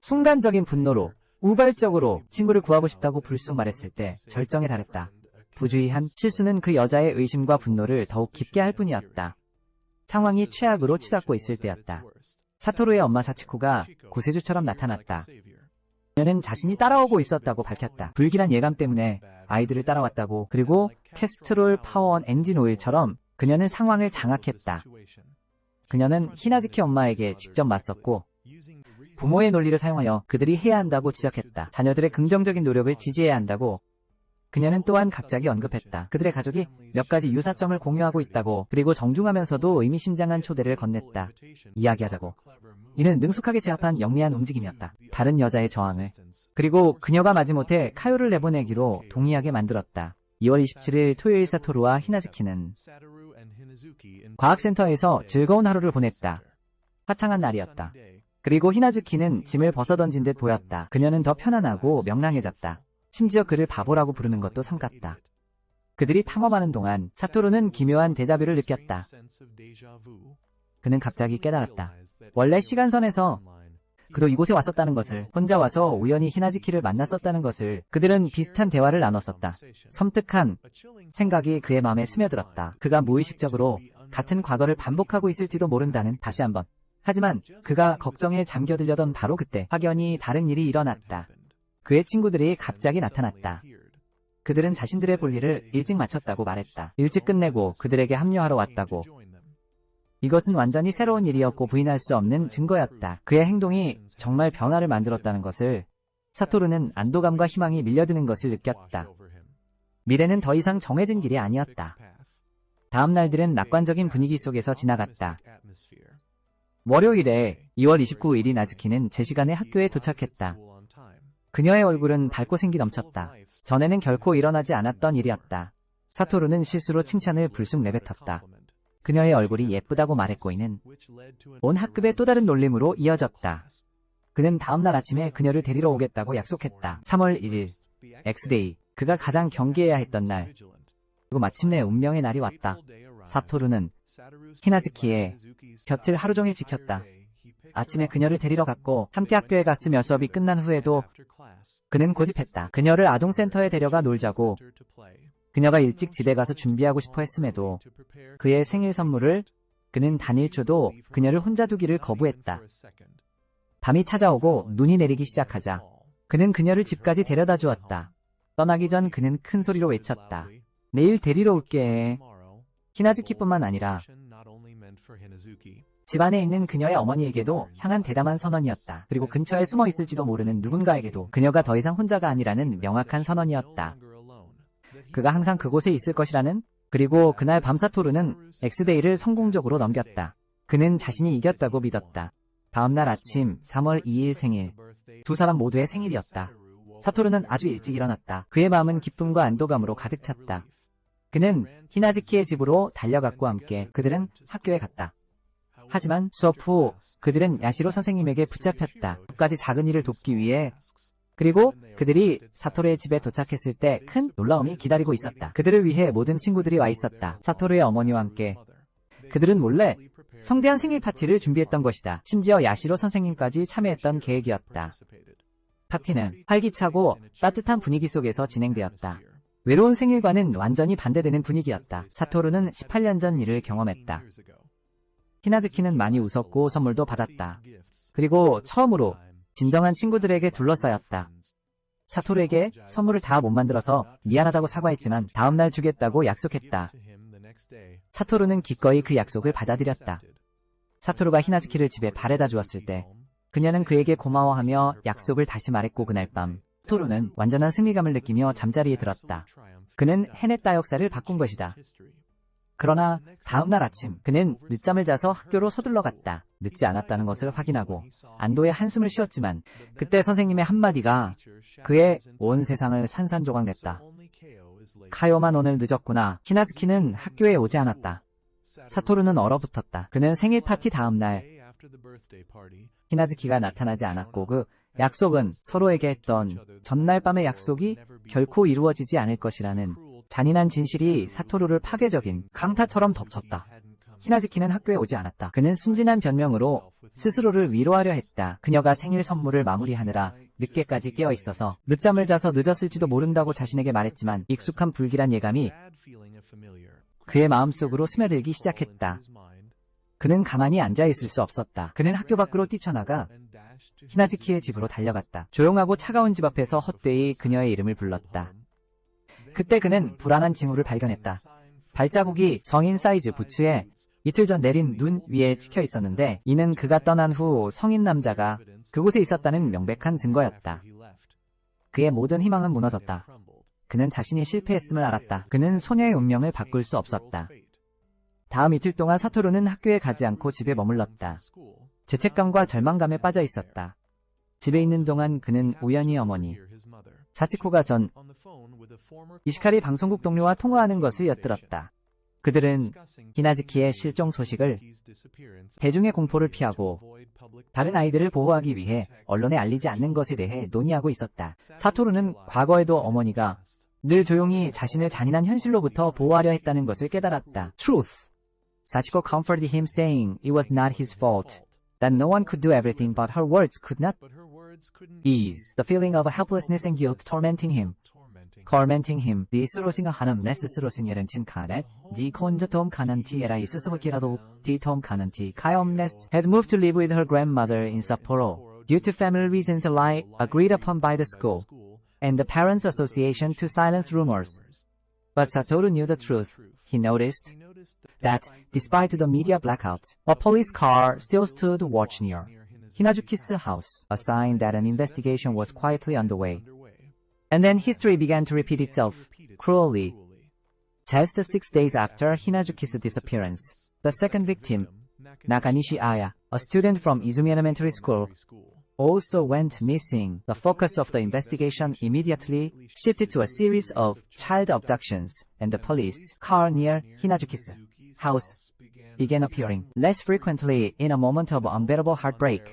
순간적인 분노로 우발적으로 친구를 구하고 싶다고 불쑥 말했을 때 절정에 달했다. 부주의한 실수는 그 여자의 의심과 분노를 더욱 깊게 할 뿐이었다. 상황이 최악으로 치닫고 있을 때였다. 사토루의 엄마 사치코가 구세주처럼 나타났다. 그녀는 자신이 따라오고 있었다고 밝혔다. 불길한 예감 때문에 아이들을 따라왔다고. 그리고 캐스트롤 파워원 엔진 오일처럼 그녀는 상황을 장악했다. 그녀는 히나즈키 엄마에게 직접 맞섰고 부모의 논리를 사용하여 그들이 해야 한다고 지적했다. 자녀들의 긍정적인 노력을 지지해야 한다고. 그녀는 또한 갑자기 언급했다. 그들의 가족이 몇 가지 유사점을 공유하고 있다고. 그리고 정중하면서도 의미심장한 초대를 건넸다. 이야기하자고. 이는 능숙하게 제압한 영리한 움직임이었다. 다른 여자의 저항을. 그리고 그녀가 마지못해 카요를 내보내기로 동의하게 만들었다. 2월 27일 토요일 사토루와 히나즈키는 과학센터에서 즐거운 하루를 보냈다. 화창한 날이었다. 그리고 히나즈키는 짐을 벗어던진 듯 보였다. 그녀는 더 편안하고 명랑해졌다. 심지어 그를 바보라고 부르는 것도 삼갔다. 그들이 탐험하는 동안 사토루는 기묘한 데자뷰를 느꼈다. 그는 갑자기 깨달았다. 원래 시간선에서 그도 이곳에 왔었다는 것을, 혼자 와서 우연히 히나즈키를 만났었다는 것을. 그들은 비슷한 대화를 나눴었다. 섬뜩한 생각이 그의 마음에 스며들었다. 그가 무의식적으로 같은 과거를 반복하고 있을지도 모른다는. 다시 한번. 하지만 그가 걱정에 잠겨들려던 바로 그때 확연히 다른 일이 일어났다. 그의 친구들이 갑자기 나타났다. 그들은 자신들의 볼일을 일찍 마쳤다고 말했다. 일찍 끝내고 그들에게 합류하러 왔다고. 이것은 완전히 새로운 일이었고 부인할 수 없는 증거였다. 그의 행동이 정말 변화를 만들었다는 것을. 사토루는 안도감과 희망이 밀려드는 것을 느꼈다. 미래는 더 이상 정해진 길이 아니었다. 다음 날들은 낙관적인 분위기 속에서 지나갔다. 월요일에 2월 29일 히나즈키는 제 시간에 학교에 도착했다. 그녀의 얼굴은 밝고 생기 넘쳤다. 전에는 결코 일어나지 않았던 일이었다. 사토루는 실수로 칭찬을 불쑥 내뱉었다. 그녀의 얼굴이 예쁘다고 말했고이는 온 학급의 또 다른 놀림으로 이어졌다. 그는 다음날 아침에 그녀를 데리러 오겠다고 약속했다. 3월 1일 X데이, 그가 가장 경계해야 했던 날. 그리고 마침내 운명의 날이 왔다. 사토루는 히나즈키의 곁을 하루 종일 지켰다. 아침에 그녀를 데리러 갔고 함께 학교에 갔으며 수업이 끝난 후에도 그는 고집했다. 그녀를 아동센터에 데려가 놀자고. 그녀가 일찍 집에 가서 준비하고 싶어 했음에도 그의 생일 선물을 그는 단 1초도 그녀를 혼자 두기를 거부했다. 밤이 찾아오고 눈이 내리기 시작하자 그는 그녀를 집까지 데려다 주었다. 떠나기 전 그는 큰 소리로 외쳤다. 내일 데리러 올게 해. 히나즈키뿐만 아니라 집안에 있는 그녀의 어머니에게도 향한 대담한 선언이었다. 그리고 근처에 숨어 있을지도 모르는 누군가에게도 그녀가 더 이상 혼자가 아니라는 명확한 선언이었다. 그가 항상 그곳에 있을 것이라는. 그리고 그날 밤 사토루는 엑스데이를 성공적으로 넘겼다. 그는 자신이 이겼다고 믿었다. 다음날 아침 3월 2일 생일. 두 사람 모두의 생일이었다. 사토루는 아주 일찍 일어났다. 그의 마음은 기쁨과 안도감으로 가득 찼다. 그는 히나즈키의 집으로 달려갔고 함께 그들은 학교에 갔다. 하지만 수업 후 그들은 야시로 선생님에게 붙잡혔다. 끝까지 작은 일을 돕기 위해. 그리고 그들이 사토루의 집에 도착했을 때 큰 놀라움이 기다리고 있었다. 그들을 위해 모든 친구들이 와 있었다. 사토루의 어머니와 함께. 그들은 몰래 성대한 생일 파티를 준비했던 것이다. 심지어 야시로 선생님까지 참여했던 계획이었다. 파티는 활기차고 따뜻한 분위기 속에서 진행되었다. 외로운 생일과는 완전히 반대되는 분위기였다. 사토루는 18년 전 일을 경험했다. 히나즈키는 많이 웃었고 선물도 받았다. 그리고 처음으로 진정한 친구들에게 둘러싸였다. 사토루에게 선물을 다 못 만들어서 미안하다고 사과했지만 다음날 주겠다고 약속했다. 사토루는 기꺼이 그 약속을 받아들였다. 사토루가 히나즈키를 집에 바래다 주었을 때 그녀는 그에게 고마워하며 약속을 다시 말했고 그날 밤 사토루는 완전한 승리감을 느끼며 잠자리에 들었다. 그는 해냈다 역사를 바꾼 것이다. 그러나 다음날 아침 그는 늦잠을 자서 학교로 서둘러 갔다. 늦지 않았다는 것을 확인하고 안도의 한숨을 쉬었지만 그때 선생님의 한마디가 그의 온 세상을 산산조각냈다. 카요만 오늘 늦었구나. 히나즈키는 학교에 오지 않았다. 사토루는 얼어붙었다. 그는 생일 파티 다음날 히나즈키가 나타나지 않았고 그 약속은 서로에게 했던 전날 밤의 약속이 결코 이루어지지 않을 것이라는 잔인한 진실이 사토루를 파괴적인 강타처럼 덮쳤다. 히나즈키는 학교에 오지 않았다. 그는 순진한 변명으로 스스로를 위로하려 했다. 그녀가 생일 선물을 마무리하느라 늦게까지 깨어 있어서 늦잠을 자서 늦었을지도 모른다고 자신에게 말했지만 익숙한 불길한 예감이 그의 마음속으로 스며들기 시작했다. 그는 가만히 앉아있을 수 없었다. 그는 학교 밖으로 뛰쳐나가 히나즈키의 집으로 달려갔다. 조용하고 차가운 집 앞에서 헛되이 그녀의 이름을 불렀다. 그때 그는 불안한 징후를 발견했다. 발자국이 성인 사이즈 부츠에 이틀 전 내린 눈 위에 찍혀 있었는데 이는 그가 떠난 후 성인 남자가 그곳에 있었다는 명백한 증거였다. 그의 모든 희망은 무너졌다. 그는 자신이 실패했음을 알았다. 그는 소녀의 운명을 바꿀 수 없었다. 다음 이틀 동안 사토루는 학교에 가지 않고 집에 머물렀다. 죄책감과 절망감에 빠져 있었다. 집에 있는 동안 그는 우연히 어머니 사치코가 전 이시카리 방송국 동료와 통화하는 것을 엿들었다. 그들은 히나즈키의 실종 소식을 대중의 공포를 피하고 다른 아이들을 보호하기 위해 언론에 알리지 않는 것에 대해 논의하고 있었다. 사토루는 과거에도 어머니가 늘 조용히 자신을 잔인한 현실로부터 보호하려 했다는 것을 깨달았다. Truth. Sachiko comforted him saying it was not his fault, that no one could do everything but her words could not ease the feeling of helplessness and guilt tormenting him. 디 스로싱아 하는 메스 스로싱이란 친카네 디 콘저 톰 카난티 에라 이스스모키라도 디 톰 카난티 카염레스 had moved to live with her grandmother in Sapporo due to family reasons alike agreed upon by the school and the parents association to silence rumors. But Satoru knew the truth. He noticed that despite the media blackout, a police car still stood watch near Hinazuki's house, a sign that an investigation was quietly underway. And then history began to repeat itself, cruelly. Just 6 days after Hinazuki's disappearance, the second victim, Nakanishi Aya, a student from Izumi Elementary School, also went missing. The focus of the investigation immediately shifted to a series of child abductions, and the police car near Hinazuki's house began appearing less frequently in a moment of unbearable heartbreak.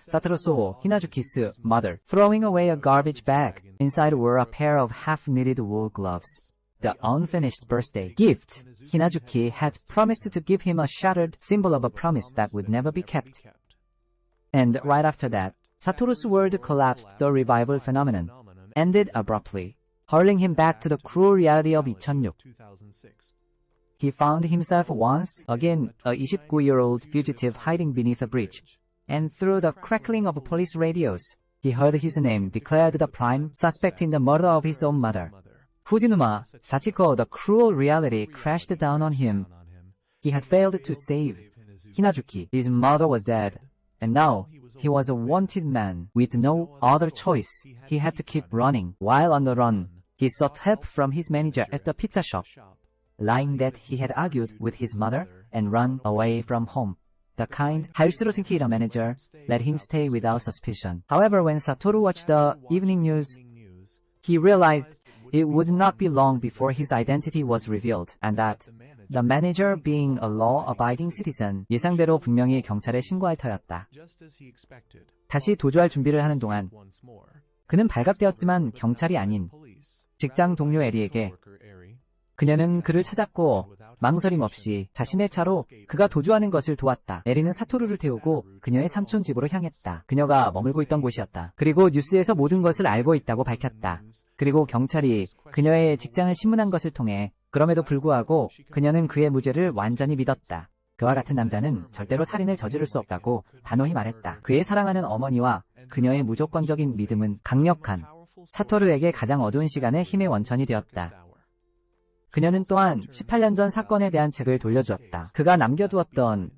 Satoru saw Hinazuki's mother throwing away a garbage bag. Inside were a pair of half-knitted wool gloves. The unfinished birthday gift Hinazuki had promised to give him, a shattered symbol of a promise that would never be kept. And right after that, Satoru's world collapsed. The revival phenomenon ended abruptly. hurling him back to the cruel reality of 2006. He found himself once again a 29-year-old fugitive hiding beneath a bridge, and through the crackling of police radios, he heard his name declared the prime suspect in the murder of his own mother. Fujinuma, Sachiko, the cruel reality crashed down on him. He had failed to save Hinazuki. His mother was dead, and now he was a wanted man with no other choice. He had to keep running. While on the run, he sought help from his manager at the pizza shop, lying that he had argued with his mother and run away from home. The kind Harushiro Shinkira manager let him stay without suspicion. However, when Satoru watched the evening news, he realized it would not be long before his identity was revealed, and that the manager, being a law-abiding citizen, 예상대로 분명히 경찰에 신고할 터였다. 다시 도주할 준비를 하는 동안 그는 발각되었지만 경찰이 아닌 직장 동료 에리에게 그녀는 그를 찾았고 망설임 없이 자신의 차로 그가 도주하는 것을 도왔다. 에리는 사토루를 태우고 그녀의 삼촌 집으로 향했다. 그녀가 머물고 있던 곳이었다. 그리고 뉴스에서 모든 것을 알고 있다고 밝혔다. 그리고 경찰이 그녀의 직장을 신문한 것을 통해 그럼에도 불구하고 그녀는 그의 무죄를 완전히 믿었다. 그와 같은 남자는 절대로 살인을 저지를 수 없다고 단호히 말했다. 그의 사랑하는 어머니와 그녀의 무조건적인 믿음은 강력한 사토루에게 가장 어두운 시간의 힘의 원천이 되었다. 그녀는 또한 18년 전 사건에 대한 책을 돌려주었다. 그가 남겨두었던,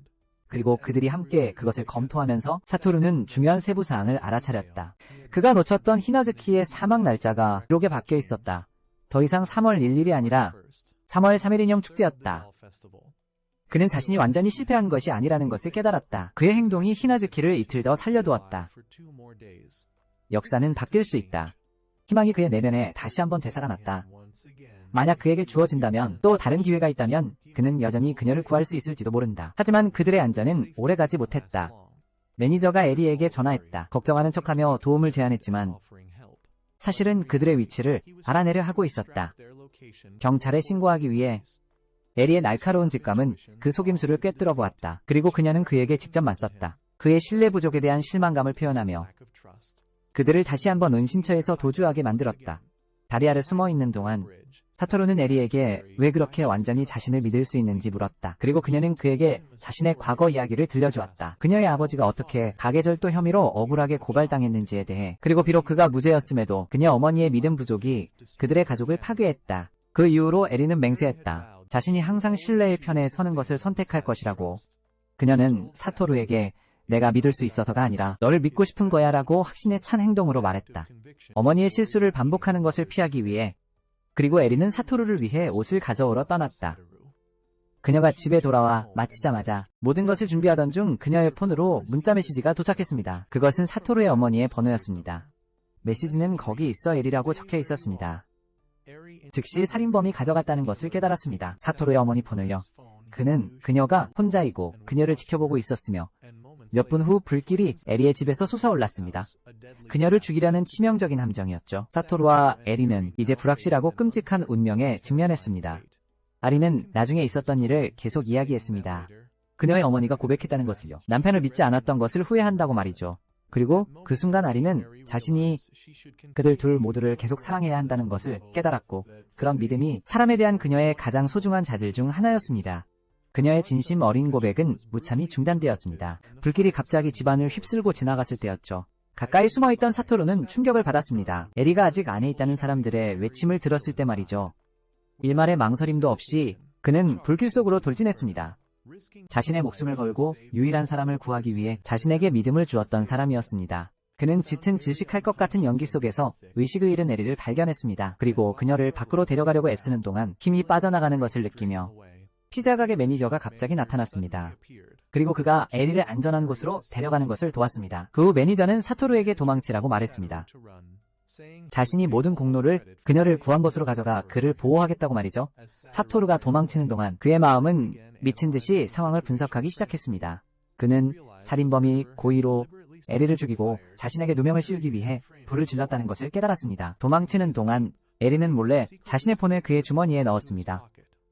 그리고 그들이 함께 그것을 검토하면서 사토루는 중요한 세부사항을 알아차렸다. 그가 놓쳤던 히나즈키의 사망 날짜가 기록에 박혀 있었다. 더 이상 3월 1일이 아니라 3월 3일 인형 축제였다. 그는 자신이 완전히 실패한 것이 아니라는 것을 깨달았다. 그의 행동이 히나즈키를 이틀 더 살려두었다. 역사는 바뀔 수 있다. 희망이 그의 내면에 다시 한번 되살아났다. 만약 그에게 주어진다면, 또 다른 기회가 있다면 그는 여전히 그녀를 구할 수 있을지도 모른다. 하지만 그들의 안전은 오래가지 못했다. 매니저가 에리에게 전화했다. 걱정하는 척하며 도움을 제안했지만 사실은 그들의 위치를 알아내려 하고 있었다. 경찰에 신고하기 위해 에리의 날카로운 직감은 그 속임수를 꿰뚫어 보았다. 그리고 그녀는 그에게 직접 맞섰다. 그의 신뢰 부족에 대한 실망감을 표현하며 그들을 다시 한번 은신처에서 도주하게 만들었다. 다리 아래 숨어 있는 동안 사토루는 에리에게 왜 그렇게 완전히 자신을 믿을 수 있는지 물었다. 그리고 그녀는 그에게 자신의 과거 이야기를 들려주었다. 그녀의 아버지가 어떻게 가계절도 혐의로 억울하게 고발당했는지에 대해, 그리고 비록 그가 무죄였음에도 그녀 어머니의 믿음 부족이 그들의 가족을 파괴했다. 그 이후로 에리는 맹세했다. 자신이 항상 신뢰의 편에 서는 것을 선택할 것이라고. 그녀는 사토루에게 내가 믿을 수 있어서가 아니라 너를 믿고 싶은 거야 라고 확신에 찬 행동으로 말했다. 어머니의 실수를 반복하는 것을 피하기 위해, 그리고 에리는 사토루를 위해 옷을 가져오러 떠났다. 그녀가 집에 돌아와 마치자마자 모든 것을 준비하던 중 그녀의 폰으로 문자 메시지가 도착했습니다. 그것은 사토루의 어머니의 번호였습니다. 메시지는 거기 있어 에리라고 적혀 있었습니다. 즉시 살인범이 가져갔다는 것을 깨달았습니다. 사토루의 어머니 폰을요. 그는 그녀가 혼자이고 그녀를 지켜보고 있었으며 몇 분 후 불길이 에리의 집에서 솟아올랐습니다. 그녀를 죽이려는 치명적인 함정이었죠. 사토루와 에리는 이제 불확실하고 끔찍한 운명에 직면했습니다. 아리는 나중에 있었던 일을 계속 이야기했습니다. 그녀의 어머니가 고백했다는 것을요. 남편을 믿지 않았던 것을 후회한다고 말이죠. 그리고 그 순간 아리는 자신이 그들 둘 모두를 계속 사랑해야 한다는 것을 깨달았고, 그런 믿음이 사람에 대한 그녀의 가장 소중한 자질 중 하나였습니다. 그녀의 진심 어린 고백은 무참히 중단되었습니다. 불길이 갑자기 집안을 휩쓸고 지나갔을 때였죠. 가까이 숨어있던 사토루는 충격을 받았습니다. 에리가 아직 안에 있다는 사람들의 외침을 들었을 때 말이죠. 일말의 망설임도 없이 그는 불길 속으로 돌진했습니다. 자신의 목숨을 걸고 유일한 사람을 구하기 위해 자신에게 믿음을 주었던 사람이었습니다. 그는 짙은 질식할 것 같은 연기 속에서 의식을 잃은 에리를 발견했습니다. 그리고 그녀를 밖으로 데려가려고 애쓰는 동안 힘이 빠져나가는 것을 느끼며 피자 가게 매니저가 갑자기 나타났습니다. 그리고 그가 에리를 안전한 곳으로 데려가는 것을 도왔습니다. 그 후 매니저는 사토루에게 도망치라고 말했습니다. 자신이 모든 공로를 그녀를 구한 것으로 가져가 그를 보호하겠다고 말이죠. 사토루가 도망치는 동안 그의 마음은 미친 듯이 상황을 분석하기 시작했습니다. 그는 살인범이 고의로 에리를 죽이고 자신에게 누명을 씌우기 위해 불을 질렀다는 것을 깨달았습니다. 도망치는 동안 에리는 몰래 자신의 폰을 그의 주머니에 넣었습니다.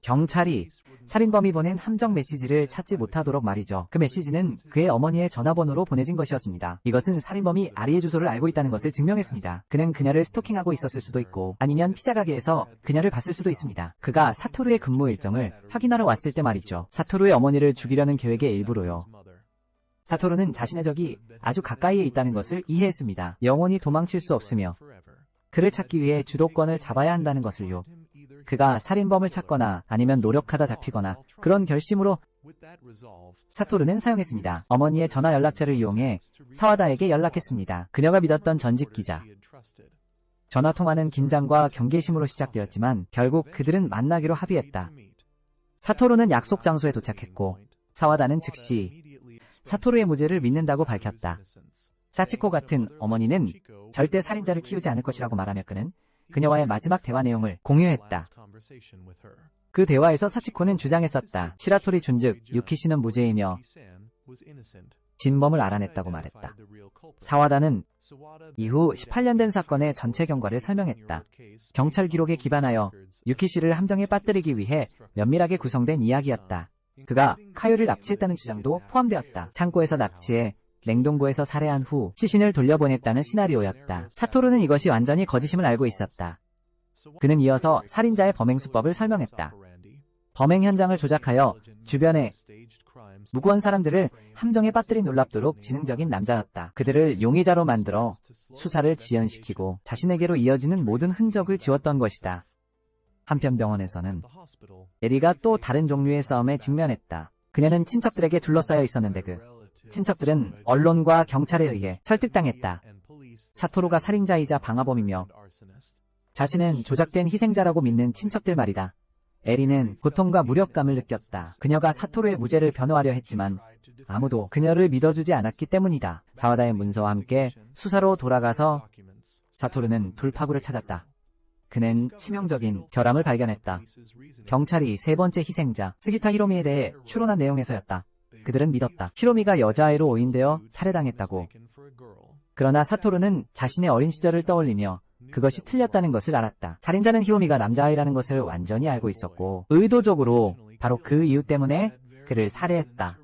경찰이 살인범이 보낸 함정 메시지를 찾지 못하도록 말이죠. 그 메시지는 그의 어머니의 전화번호로 보내진 것이었습니다. 이것은 살인범이 아리의 주소를 알고 있다는 것을 증명했습니다. 그는 그녀를 스토킹하고 있었을 수도 있고 아니면 피자 가게에서 그녀를 봤을 수도 있습니다. 그가 사토루의 근무 일정을 확인하러 왔을 때 말이죠. 사토루의 어머니를 죽이려는 계획의 일부로요. 사토루는 자신의 적이 아주 가까이에 있다는 것을 이해했습니다. 영원히 도망칠 수 없으며 그를 찾기 위해 주도권을 잡아야 한다는 것을요. 그가 살인범을 찾거나 아니면 노력하다 잡히거나 그런 결심으로 사토루는 사용했습니다. 어머니의 전화 연락처를 이용해 사와다에게 연락했습니다. 그녀가 믿었던 전직 기자. 전화 통화는 긴장과 경계심으로 시작되었지만 결국 그들은 만나기로 합의했다. 사토루는 약속 장소에 도착했고 사와다는 즉시 사토루의 무죄를 믿는다고 밝혔다. 사치코 같은 어머니는 절대 살인자를 키우지 않을 것이라고 말하며 그는 그녀와의 마지막 대화 내용을 공유했다. 그 대화에서 사치코는 주장했었다. 시라토리 준즉 유키씨는 무죄이며 진범을 알아냈다고 말했다. 사와다는 이후 18년 된 사건의 전체 경과를 설명했다. 경찰 기록에 기반하여 유키씨를 함정에 빠뜨리기 위해 면밀하게 구성된 이야기였다. 그가 카요를 납치했다는 주장도 포함되었다. 창고에서 납치해 냉동고에서 살해한 후 시신을 돌려보냈다는 시나리오였다. 사토루는 이것이 완전히 거짓임을 알고 있었다. 그는 이어서 살인자의 범행 수법을 설명했다. 범행 현장을 조작하여 주변에 무고한 사람들을 함정에 빠뜨린 놀랍도록 지능적인 남자였다. 그들을 용의자로 만들어 수사를 지연시키고 자신에게로 이어지는 모든 흔적을 지웠던 것이다. 한편 병원에서는 에리가 또 다른 종류의 싸움에 직면했다. 그녀는 친척들에게 둘러싸여 있었는데 그 친척들은 언론과 경찰에 의해 설득당했다. 사토루가 살인자이자 방화범이며 자신은 조작된 희생자라고 믿는 친척들 말이다. 에리는 고통과 무력감을 느꼈다. 그녀가 사토루의 무죄를 변호하려 했지만 아무도 그녀를 믿어주지 않았기 때문이다. 사와다의 문서와 함께 수사로 돌아가서 사토루는 돌파구를 찾았다. 그는 치명적인 결함을 발견했다. 경찰이 세 번째 희생자 스기타 히로미에 대해 추론한 내용에서였다. 그들은 믿었다. 히로미가 여자아이로 오인되어 살해당했다고. 그러나 사토루는 자신의 어린 시절을 떠올리며 그것이 틀렸다는 것을 알았다. 살인자는 히로미가 남자아이라는 것을 완전히 알고 있었고 의도적으로 바로 그 이유 때문에 그를 살해했다.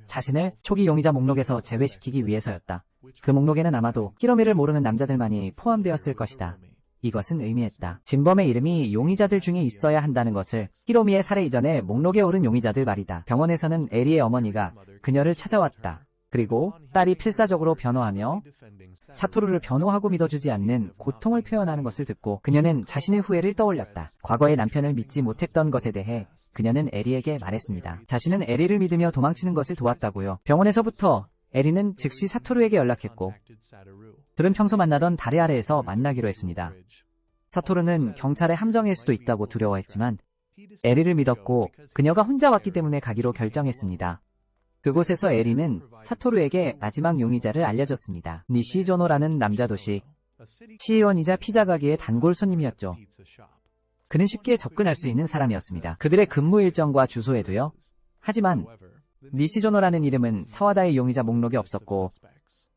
자신을 초기 용의자 목록에서 제외시키기 위해서였다. 그 목록에는 아마도 히로미를 모르는 남자들만이 포함되었을 것이다. 이것은 의미했다. 진범의 이름이 용의자들 중에 있어야 한다는 것을 히로미의 살해 이전에 목록에 오른 용의자들 말이다. 병원에서는 에리의 어머니가 그녀를 찾아왔다. 그리고 딸이 필사적으로 변호하며 사토루를 변호하고 믿어주지 않는 고통을 표현하는 것을 듣고 그녀는 자신의 후회를 떠올렸다. 과거의 남편을 믿지 못했던 것에 대해 그녀는 에리에게 말했습니다. 자신은 에리를 믿으며 도망치는 것을 도왔다고요. 병원에서부터 에리는 즉시 사토루에게 연락했고 둘은 평소 만나던 다리 아래에서 만나기로 했습니다. 사토루는 경찰의 함정일 수도 있다고 두려워했지만 에리를 믿었고 그녀가 혼자 왔기 때문에 가기로 결정했습니다. 그곳에서 에리는 사토루에게 마지막 용의자를 알려줬습니다. 니시조노라는 남자 도시 시의원이자 피자 가게의 단골 손님이었죠. 그는 쉽게 접근할 수 있는 사람이었습니다. 그들의 근무 일정과 주소에도요. 하지만 니시조노라는 이름은 사와다의 용의자 목록에 없었고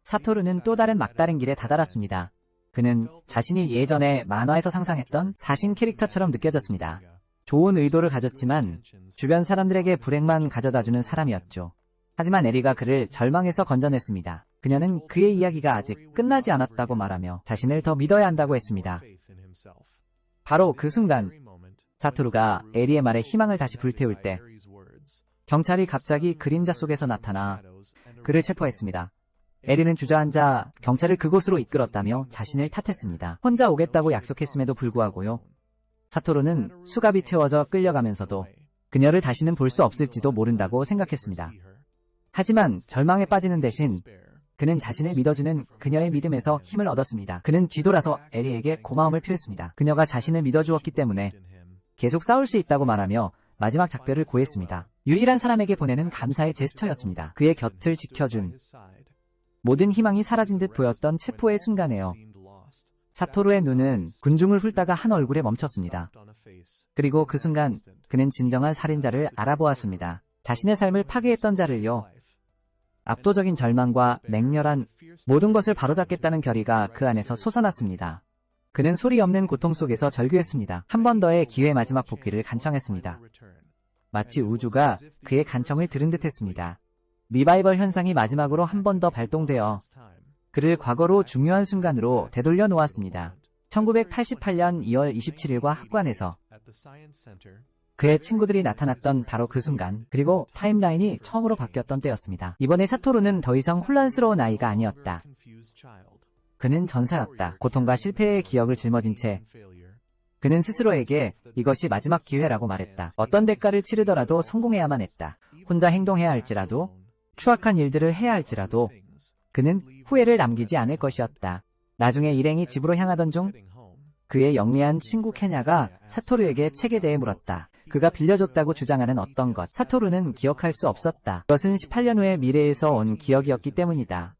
사토루는 또 다른 막다른 길에 다다랐습니다. 그는 자신이 예전에 만화에서 상상했던 사신 캐릭터처럼 느껴졌습니다. 좋은 의도를 가졌지만 주변 사람들에게 불행만 가져다주는 사람이었죠. 하지만 에리가 그를 절망에서 건져냈습니다. 그녀는 그의 이야기가 아직 끝나지 않았다고 말하며 자신을 더 믿어야 한다고 했습니다. 바로 그 순간 사토루가 에리의 말에 희망을 다시 불태울 때 경찰이 갑자기 그림자 속에서 나타나 그를 체포했습니다. 에리는 주저앉아 경찰을 그곳으로 이끌었다며 자신을 탓했습니다. 혼자 오겠다고 약속했음에도 불구하고요. 사토루는 수갑이 채워져 끌려가면서도 그녀를 다시는 볼 수 없을지도 모른다고 생각했습니다. 하지만 절망에 빠지는 대신 그는 자신을 믿어주는 그녀의 믿음에서 힘을 얻었습니다. 그는 뒤돌아서 에리에게 고마움을 표했습니다. 그녀가 자신을 믿어주었기 때문에 계속 싸울 수 있다고 말하며 마지막 작별을 고했습니다. 유일한 사람에게 보내는 감사의 제스처였습니다. 그의 곁을 지켜준 모든 희망이 사라진 듯 보였던 체포의 순간에요. 사토루의 눈은 군중을 훑다가 한 얼굴에 멈췄습니다. 그리고 그 순간 그는 진정한 살인자를 알아보았습니다. 자신의 삶을 파괴했던 자를요. 압도적인 절망과 맹렬한 모든 것을 바로잡겠다는 결의가 그 안에서 솟아났습니다. 그는 소리 없는 고통 속에서 절규했습니다. 한 번 더의 기회 마지막 복귀를 간청했습니다. 마치 우주가 그의 간청을 들은 듯했습니다. 리바이벌 현상이 마지막으로 한 번 더 발동되어 그를 과거로 중요한 순간으로 되돌려 놓았습니다. 1988년 2월 27일과 학관에서 그의 친구들이 나타났던 바로 그 순간, 그리고 타임라인이 처음으로 바뀌었던 때였습니다. 이번에 사토루는 더 이상 혼란스러운 아이가 아니었다. 그는 전사였다. 고통과 실패의 기억을 짊어진 채 그는 스스로에게 이것이 마지막 기회라고 말했다. 어떤 대가를 치르더라도 성공해야만 했다. 혼자 행동해야 할지라도, 추악한 일들을 해야 할지라도 그는 후회를 남기지 않을 것이었다. 나중에 일행이 집으로 향하던 중 그의 영리한 친구 케냐가 사토루에게 책에 대해 물었다. 그가 빌려줬다고 주장하는 어떤 것. 사토루는 기억할 수 없었다. 그것은 18년 후의 미래에서 온 기억이었기 때문이다.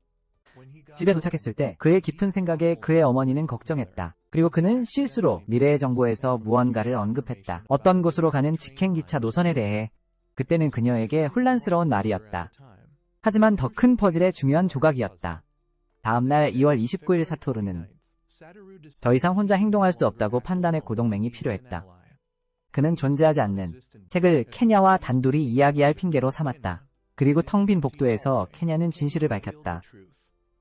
집에 도착했을 때 그의 깊은 생각에 그의 어머니는 걱정했다. 그리고 그는 실수로 미래의 정보에서 무언가를 언급했다. 어떤 곳으로 가는 직행기차 노선에 대해. 그때는 그녀에게 혼란스러운 말이었다. 하지만 더 큰 퍼즐의 중요한 조각이었다. 다음날 2월 29일 사토루는 더 이상 혼자 행동할 수 없다고 판단했고 동맹이 필요했다. 그는 존재하지 않는 책을 케냐와 단둘이 이야기할 핑계로 삼았다. 그리고 텅 빈 복도에서 케냐는 진실을 밝혔다.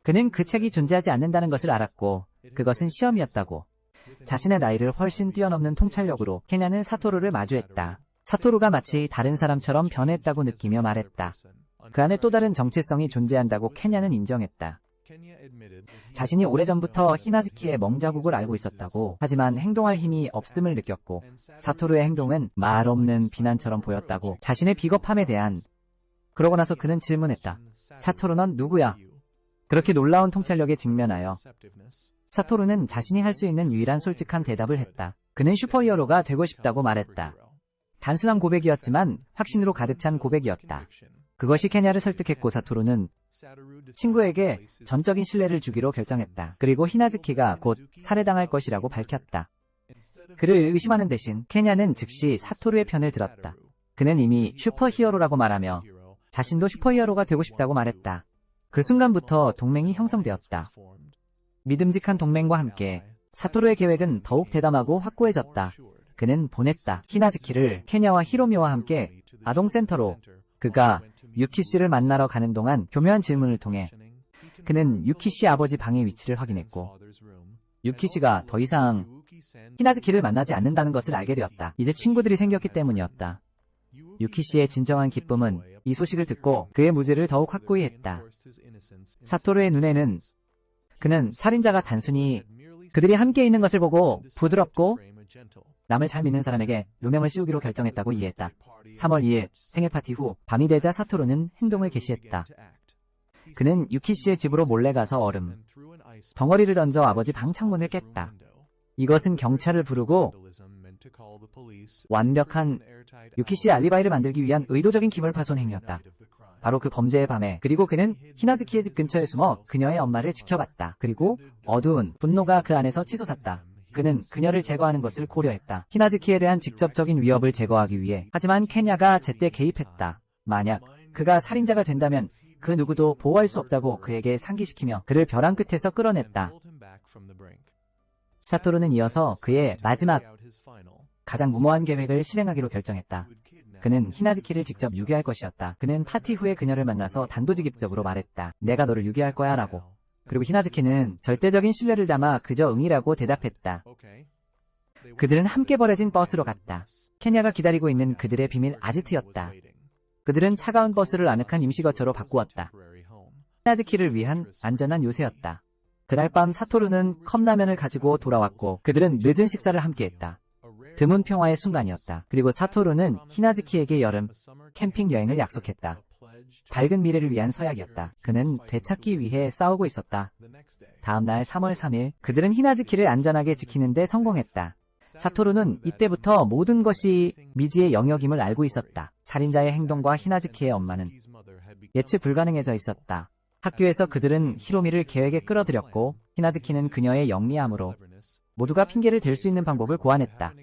그는 그 책이 존재하지 않는다는 것을 알았고 그것은 시험이었다고. 자신의 나이를 훨씬 뛰어넘는 통찰력으로 케냐는 사토루를 마주했다. 사토루가 마치 다른 사람처럼 변했다고 느끼며 말했다. 그 안에 또 다른 정체성이 존재한다고 케냐는 인정했다. 자신이 오래전부터 히나즈키의 멍자국을 알고 있었다고, 하지만 행동할 힘이 없음을 느꼈고 사토루의 행동은 말 없는 비난처럼 보였다고. 자신의 비겁함에 대한. 그러고 나서 그는 질문했다. 사토루 넌 누구야? 그렇게 놀라운 통찰력에 직면하여 사토루는 자신이 할 수 있는 유일한 솔직한 대답을 했다. 그는 슈퍼히어로가 되고 싶다고 말했다. 단순한 고백이었지만 확신으로 가득 찬 고백이었다. 그것이 케냐를 설득했고 사토루는 친구에게 전적인 신뢰를 주기로 결정했다. 그리고 히나즈키가 곧 살해당할 것이라고 밝혔다. 그를 의심하는 대신 케냐는 즉시 사토루의 편을 들었다. 그는 이미 슈퍼히어로라고 말하며 자신도 슈퍼히어로가 되고 싶다고 말했다. 그 순간부터 동맹이 형성되었다. 믿음직한 동맹과 함께 사토루의 계획은 더욱 대담하고 확고해졌다. 그는 보냈다. 히나즈키를 케냐와 히로미와 함께 아동센터로. 그가 유키씨를 만나러 가는 동안 교묘한 질문을 통해 그는 유키씨 아버지 방의 위치를 확인했고 유키씨가 더 이상 히나즈키를 만나지 않는다는 것을 알게 되었다. 이제 친구들이 생겼기 때문이었다. 유키씨의 진정한 기쁨은 이 소식을 듣고 그의 무죄를 더욱 확고히 했다. 사토루의 눈에는 그는 살인자가 단순히 그들이 함께 있는 것을 보고 부드럽고 남을 잘 믿는 사람에게 누명을 씌우기로 결정했다고 이해했다. 3월 2일 생일 파티 후 밤이 되자 사토루는 행동을 개시했다. 그는 유키씨의 집으로 몰래 가서 얼음 덩어리를 던져 아버지 방 창문을 깼다. 이것은 경찰을 부르고 완벽한 유키씨의 알리바이를 만들기 위한 의도적인 기물파손 행위였다. 바로 그 범죄의 밤에. 그리고 그는 히나즈키의 집 근처에 숨어 그녀의 엄마를 지켜봤다. 그리고 어두운 분노가 그 안에서 치솟았다. 그는 그녀를 제거하는 것을 고려했다. 히나즈키에 대한 직접적인 위협을 제거하기 위해. 하지만 케냐가 제때 개입했다. 만약 그가 살인자가 된다면 그 누구도 보호할 수 없다고 그에게 상기시키며 그를 벼랑 끝에서 끌어냈다. 사토루는 이어서 그의 마지막 가장 무모한 계획을 실행하기로 결정했다. 그는 히나즈키를 직접 유기할 것이었다. 그는 파티 후에 그녀를 만나서 단도직입적으로 말했다. 내가 너를 유기할 거야 라고. 그리고 히나즈키는 절대적인 신뢰를 담아 그저 응이라고 대답했다. 그들은 함께 버려진 버스로 갔다. 케냐가 기다리고 있는 그들의 비밀 아지트였다. 그들은 차가운 버스를 아늑한 임시거처로 바꾸었다. 히나즈키를 위한 안전한 요새였다. 그날 밤 사토루는 컵라면을 가지고 돌아왔고 그들은 늦은 식사를 함께했다. 드문 평화의 순간이었다. 그리고 사토루는 히나즈키에게 여름 캠핑 여행을 약속했다. 밝은 미래를 위한 서약이었다. 그는 되찾기 위해 싸우고 있었다. 다음날 3월 3일 그들은 히나즈키를 안전하게 지키는 데 성공했다. 사토루는 이때부터 모든 것이 미지의 영역임을 알고 있었다. 살인자의 행동과 히나즈키의 엄마는 예측 불가능해져 있었다. 학교에서 그들은 히로미를 계획에 끌어들였고 히나즈키는 그녀의 영리함으로 모두가 핑계를 댈 수 있는 방법을 고안했다.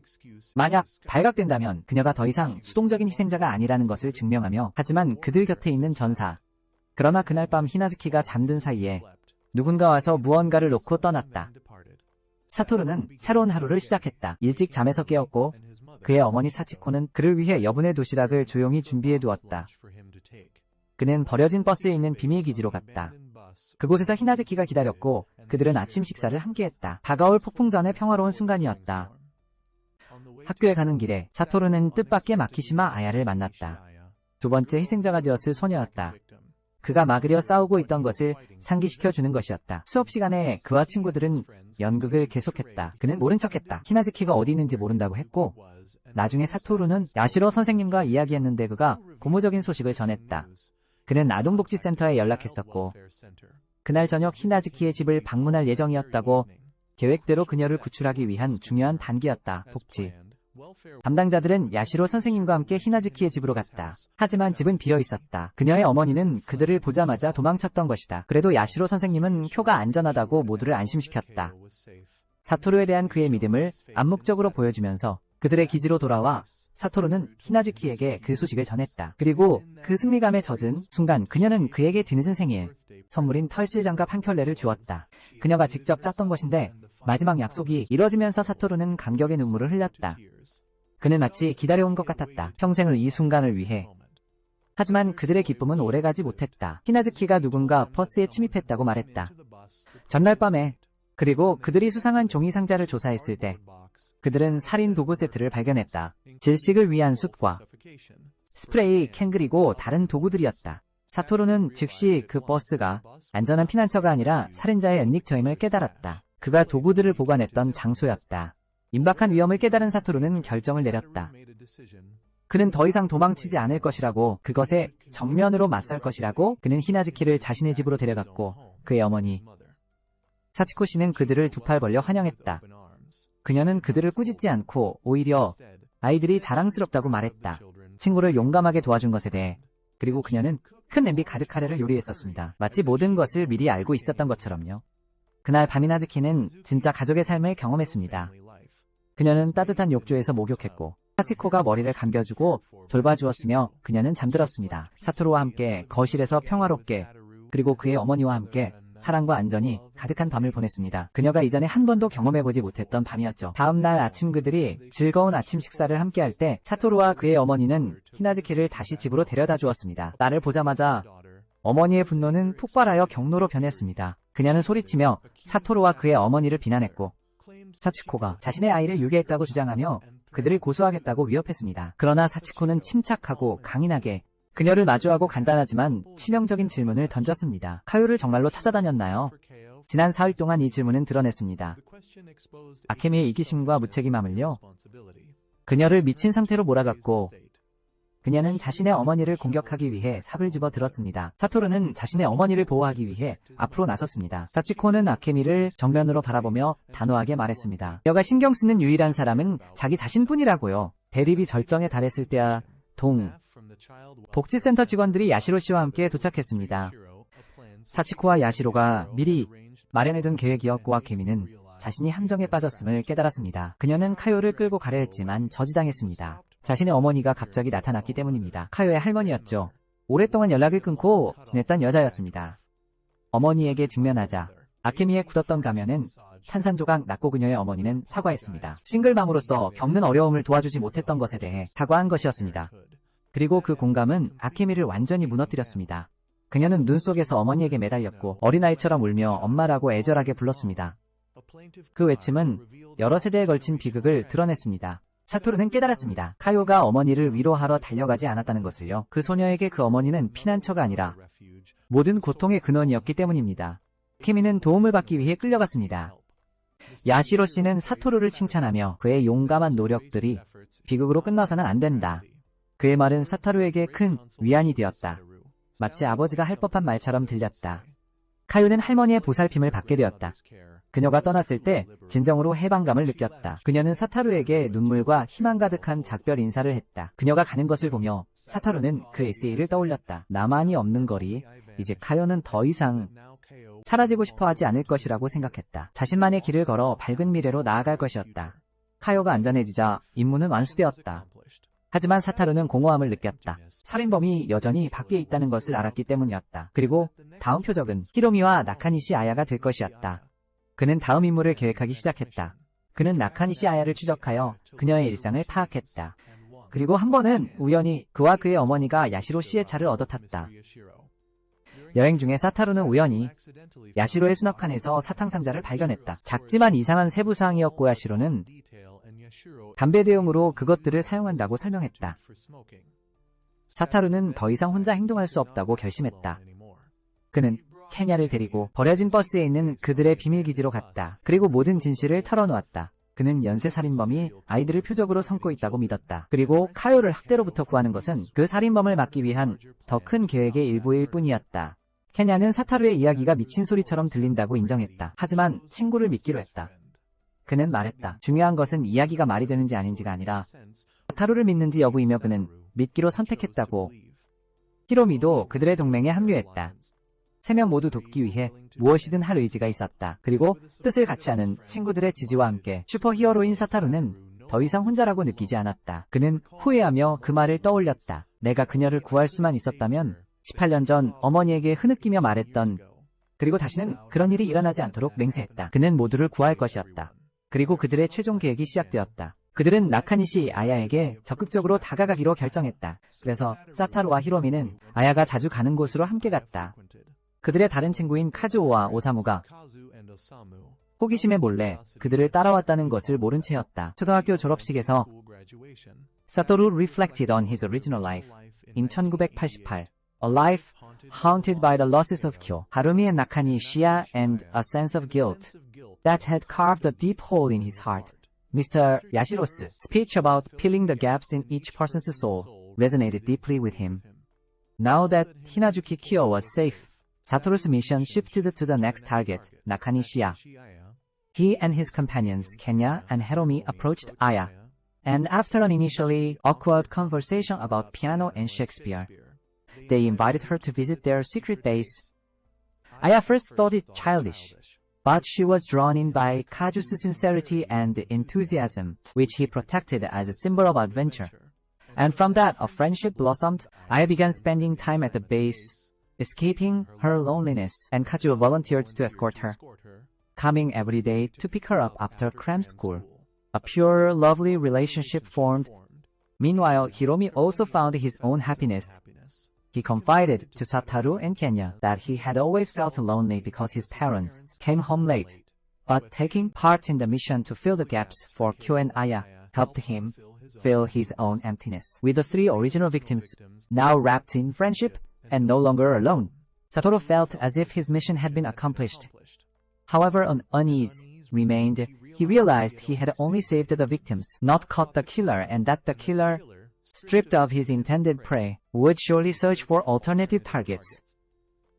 만약 발각된다면 그녀가 더 이상 수동적인 희생자가 아니라는 것을 증명하며. 하지만 그들 곁에 있는 전사. 그러나 그날 밤 히나즈키가 잠든 사이에 누군가 와서 무언가를 놓고 떠났다. 사토루는 새로운 하루를 시작했다. 일찍 잠에서 깨었고 그의 어머니 사치코는 그를 위해 여분의 도시락을 조용히 준비해 두었다. 그는 버려진 버스에 있는 비밀 기지로 갔다. 그곳에서 히나즈키가 기다렸고 그들은 아침 식사를 함께했다. 다가올 폭풍 전의 평화로운 순간이었다. 학교에 가는 길에 사토루는 뜻밖의 마키시마 아야를 만났다. 두 번째 희생자가 되었을 소녀였다. 그가 막으려 싸우고 있던 것을 상기시켜주는 것이었다. 수업 시간에 그와 친구들은 연극을 계속했다. 그는 모른 척했다. 히나즈키가 어디 있는지 모른다고 했고 나중에 사토루는 야시로 선생님과 이야기했는데 그가 고무적인 소식을 전했다. 그는 아동복지센터에 연락했었고 그날 저녁 히나즈키의 집을 방문할 예정이었다고 계획대로 그녀를 구출하기 위한 중요한 단계였다. 복지 담당자들은 야시로 선생님과 함께 히나즈키의 집으로 갔다. 하지만 집은 비어 있었다. 그녀의 어머니는 그들을 보자마자 도망쳤던 것이다. 그래도 야시로 선생님은 쿄가 안전하다고 모두를 안심시켰다. 사토루에 대한 그의 믿음을 암묵적으로 보여주면서 그들의 기지로 돌아와 사토루는 히나즈키에게 그 소식을 전했다. 그리고 그 승리감에 젖은 순간 그녀는 그에게 뒤늦은 생일 선물인 털실 장갑 한 켤레를 주었다. 그녀가 직접 짰던 것인데 마지막 약속이 이뤄지면서 사토루는 감격의 눈물을 흘렸다. 그는 마치 기다려온 것 같았다. 평생을 이 순간을 위해. 하지만 그들의 기쁨은 오래가지 못했다. 히나즈키가 누군가 버스에 침입했다고 말했다. 전날 밤에 그리고 그들이 수상한 종이 상자를 조사했을 때 그들은 살인 도구 세트를 발견했다. 질식을 위한 숯과 스프레이, 캔 그리고 다른 도구들이었다. 사토루는 즉시 그 버스가 안전한 피난처가 아니라 살인자의 은닉처임을 깨달았다. 그가 도구들을 보관했던 장소였다. 임박한 위험을 깨달은 사토루는 결정을 내렸다. 그는 더 이상 도망치지 않을 것이라고, 그것에 정면으로 맞설 것이라고. 그는 히나즈키를 자신의 집으로 데려갔고 그의 어머니 사치코 씨는 그들을 두 팔 벌려 환영했다. 그녀는 그들을 꾸짖지 않고 오히려 아이들이 자랑스럽다고 말했다. 친구를 용감하게 도와준 것에 대해. 그리고 그녀는 큰 냄비 가득 카레를 요리했었습니다. 마치 모든 것을 미리 알고 있었던 것처럼요. 그날 밤 히나즈키는 진짜 가족의 삶을 경험했습니다. 그녀는 따뜻한 욕조에서 목욕했고 사치코가 머리를 감겨주고 돌봐주었으며 그녀는 잠들었습니다. 사토루와 함께 거실에서 평화롭게 그리고 그의 어머니와 함께 사랑과 안전이 가득한 밤을 보냈습니다. 그녀가 이전에 한 번도 경험해보지 못했던 밤이었죠. 다음 날 아침 그들이 즐거운 아침 식사를 함께 할 때 사토루와 그의 어머니는 히나즈키를 다시 집으로 데려다 주었습니다. 딸을 보자마자 어머니의 분노는 폭발하여 경로로 변했습니다. 그녀는 소리치며 사토루와 그의 어머니를 비난했고 사치코가 자신의 아이를 유괴했다고 주장하며 그들을 고소하겠다고 위협했습니다. 그러나 사치코는 침착하고 강인하게 그녀를 마주하고 간단하지만 치명적인 질문을 던졌습니다. 카요를 정말로 찾아다녔나요? 지난 사흘 동안 이 질문은 드러냈습니다. 아케미의 이기심과 무책임함을요. 그녀를 미친 상태로 몰아갔고 그녀는 자신의 어머니를 공격하기 위해 삽을 집어 들었습니다. 사토루는 자신의 어머니를 보호하기 위해 앞으로 나섰습니다. 사치코는 아케미를 정면으로 바라보며 단호하게 말했습니다. 그녀가 신경 쓰는 유일한 사람은 자기 자신뿐이라고요. 대립이 절정에 달했을 때야 복지센터 직원들이 야시로 씨와 함께 도착했습니다. 사치코와 야시로가 미리 마련해둔 계획이었고 아케미는 자신이 함정에 빠졌음을 깨달았습니다. 그녀는 카요를 끌고 가려 했지만 저지당했습니다. 자신의 어머니가 갑자기 나타났기 때문입니다. 카요의 할머니였죠. 오랫동안 연락을 끊고 지냈던 여자였습니다. 어머니에게 직면하자 아케미의 굳었던 가면은 산산조각 났고 그녀의 어머니는 사과했습니다. 싱글맘으로서 겪는 어려움을 도와주지 못했던 것에 대해 사과한 것이었습니다. 그리고 그 공감은 아케미를 완전히 무너뜨렸습니다. 그녀는 눈 속에서 어머니에게 매달렸고 어린아이처럼 울며 엄마라고 애절하게 불렀습니다. 그 외침은 여러 세대에 걸친 비극을 드러냈습니다. 사토루는 깨달았습니다. 카요가 어머니를 위로하러 달려가지 않았다는 것을요. 그 소녀에게 그 어머니는 피난처가 아니라 모든 고통의 근원이었기 때문입니다. 아케미는 도움을 받기 위해 끌려갔습니다. 야시로 씨는 사토루를 칭찬하며 그의 용감한 노력들이 비극으로 끝나서는 안 된다. 그의 말은 사토루에게 큰 위안이 되었다. 마치 아버지가 할 법한 말처럼 들렸다. 카요는 할머니의 보살핌을 받게 되었다. 그녀가 떠났을 때 진정으로 해방감을 느꼈다. 그녀는 사토루에게 눈물과 희망 가득한 작별 인사를 했다. 그녀가 가는 것을 보며 사토루는 그 에세이를 떠올렸다. 나만이 없는 거리, 이제 카요는 더 이상 사라지고 싶어 하지 않을 것이라고 생각했다. 자신만의 길을 걸어 밝은 미래로 나아갈 것이었다. 카요가 안전해지자 임무는 완수되었다. 하지만 사토루는 공허함을 느꼈다. 살인범이 여전히 밖에 있다는 것을 알았기 때문이었다. 그리고 다음 표적은 히로미와 나카니시 아야가 될 것이었다. 그는 다음 임무를 계획하기 시작했다. 그는 나카니시 아야를 추적하여 그녀의 일상을 파악했다. 그리고 한 번은 우연히 그와 그의 어머니가 야시로 씨의 차를 얻어 탔다. 여행 중에 사타루는 우연히 야시로의 수납칸에서 사탕상자를 발견했다. 작지만 이상한 세부사항이었고 야시로는 담배 대용으로 그것들을 사용한다고 설명했다. 사타루는 더 이상 혼자 행동할 수 없다고 결심했다. 그는 케냐를 데리고 버려진 버스에 있는 그들의 비밀기지로 갔다. 그리고 모든 진실을 털어놓았다. 그는 연쇄살인범이 아이들을 표적으로 삼고 있다고 믿었다. 그리고 카요를 학대로부터 구하는 것은 그 살인범을 막기 위한 더 큰 계획의 일부일 뿐이었다. 케냐는 사타루의 이야기가 미친 소리처럼 들린다고 인정했다. 하지만 친구를 믿기로 했다. 그는 말했다. 중요한 것은 이야기가 말이 되는지 아닌지가 아니라 사타루를 믿는지 여부이며 그는 믿기로 선택했다고. 히로미도 그들의 동맹에 합류했다. 세 명 모두 돕기 위해 무엇이든 할 의지가 있었다. 그리고 뜻을 같이 하는 친구들의 지지와 함께 슈퍼히어로인 사타루는 더 이상 혼자라고 느끼지 않았다. 그는 후회하며 그 말을 떠올렸다. 내가 그녀를 구할 수만 있었다면 18년 전 어머니에게 흐느끼며 말했던 그리고 다시는 그런 일이 일어나지 않도록 맹세했다. 그는 모두를 구할 것이었다. 그리고 그들의 최종 계획이 시작되었다. 그들은 나카니시 아야에게 적극적으로 다가가기로 결정했다. 그래서 사타루와 히로미는 아야가 자주 가는 곳으로 함께 갔다. 그들의 다른 친구인 카즈오와 오사무가 호기심에 몰래 그들을 따라왔다는 것을 모른 채였다. 초등학교 졸업식에서 사토루 reflected on his original life in 1988. A life haunted by the losses of Kyo, Harumi and Nakanishi and a sense of guilt that had carved a deep hole in his heart. Mr. Yashiro's speech about filling the gaps in each person's soul resonated deeply with him. Now that Hinazuki Kyo was safe, Satoru's mission shifted to the next target, Nakanishiya. He and his companions, Kenya and Hiromi, approached Aya, and after an initially awkward conversation about piano and Shakespeare, they invited her to visit their secret base. Aya first thought it childish, but she was drawn in by Kaju's sincerity and enthusiasm, which he protected as a symbol of adventure. And from that, a friendship blossomed. Aya began spending time at the base, escaping her loneliness, and Kazuo volunteered to escort her, coming every day to pick her up after cram school. A pure, lovely relationship formed. Meanwhile, Hiromi also found his own happiness. He confided to Satoru and Kenya that he had always felt lonely because his parents came home late. But taking part in the mission to fill the gaps for Kyo and Aya helped him fill his own emptiness. With the three original victims now wrapped in friendship and no longer alone, Satoru felt as if his mission had been accomplished. However, an unease remained. He realized he had only saved the victims, not caught the killer, and that the killer, stripped of his intended prey, would surely search for alternative targets.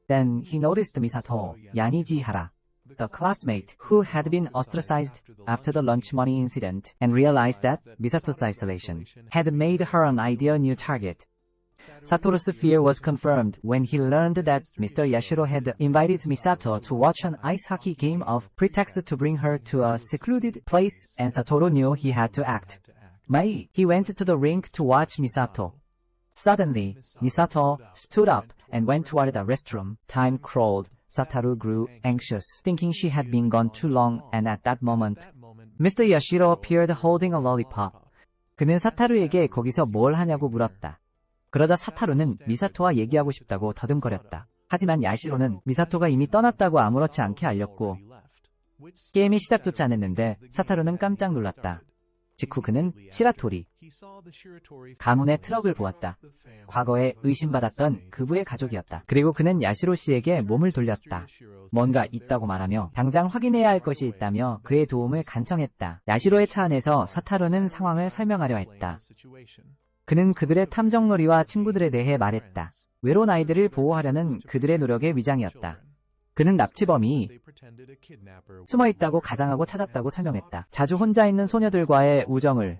Then he noticed Misato Yanijihara, the classmate who had been ostracized after the lunch money incident, and realized that Misato's isolation had made her an ideal new target. Satoru's fear was confirmed when he learned that Mr. Yashiro had invited Misato to watch an ice hockey game of pretext to bring her to a secluded place, and Satoru knew he had to act. He went to the rink to watch Misato. Suddenly, Misato stood up and went toward the restroom. Time crawled. Satoru grew anxious, thinking she had been gone too long, and at that moment, Mr. Yashiro appeared holding a lollipop. 그는 사타루에게 거기서 뭘 하냐고 물었다. 그러자 사타루는 미사토와 얘기하고 싶다고 더듬거렸다. 하지만 야시로는 미사토가 이미 떠났다고 아무렇지 않게 알렸고 게임이 시작조차 안 했는데 사타루는 깜짝 놀랐다. 직후 그는 시라토리 가문의 트럭을 보았다. 과거에 의심받았던 그부의 가족이었다. 그리고 그는 야시로 씨에게 몸을 돌렸다. 뭔가 있다고 말하며 당장 확인해야 할 것이 있다며 그의 도움을 간청했다. 야시로의 차 안에서 사타루는 상황을 설명하려 했다. 그는 그들의 탐정놀이와 친구들에 대해 말했다. 외로운 아이들을 보호하려는 그들의 노력의 위장이었다. 그는 납치범이 숨어있다고 가장하고 찾았다고 설명했다. 자주 혼자 있는 소녀들과의 우정을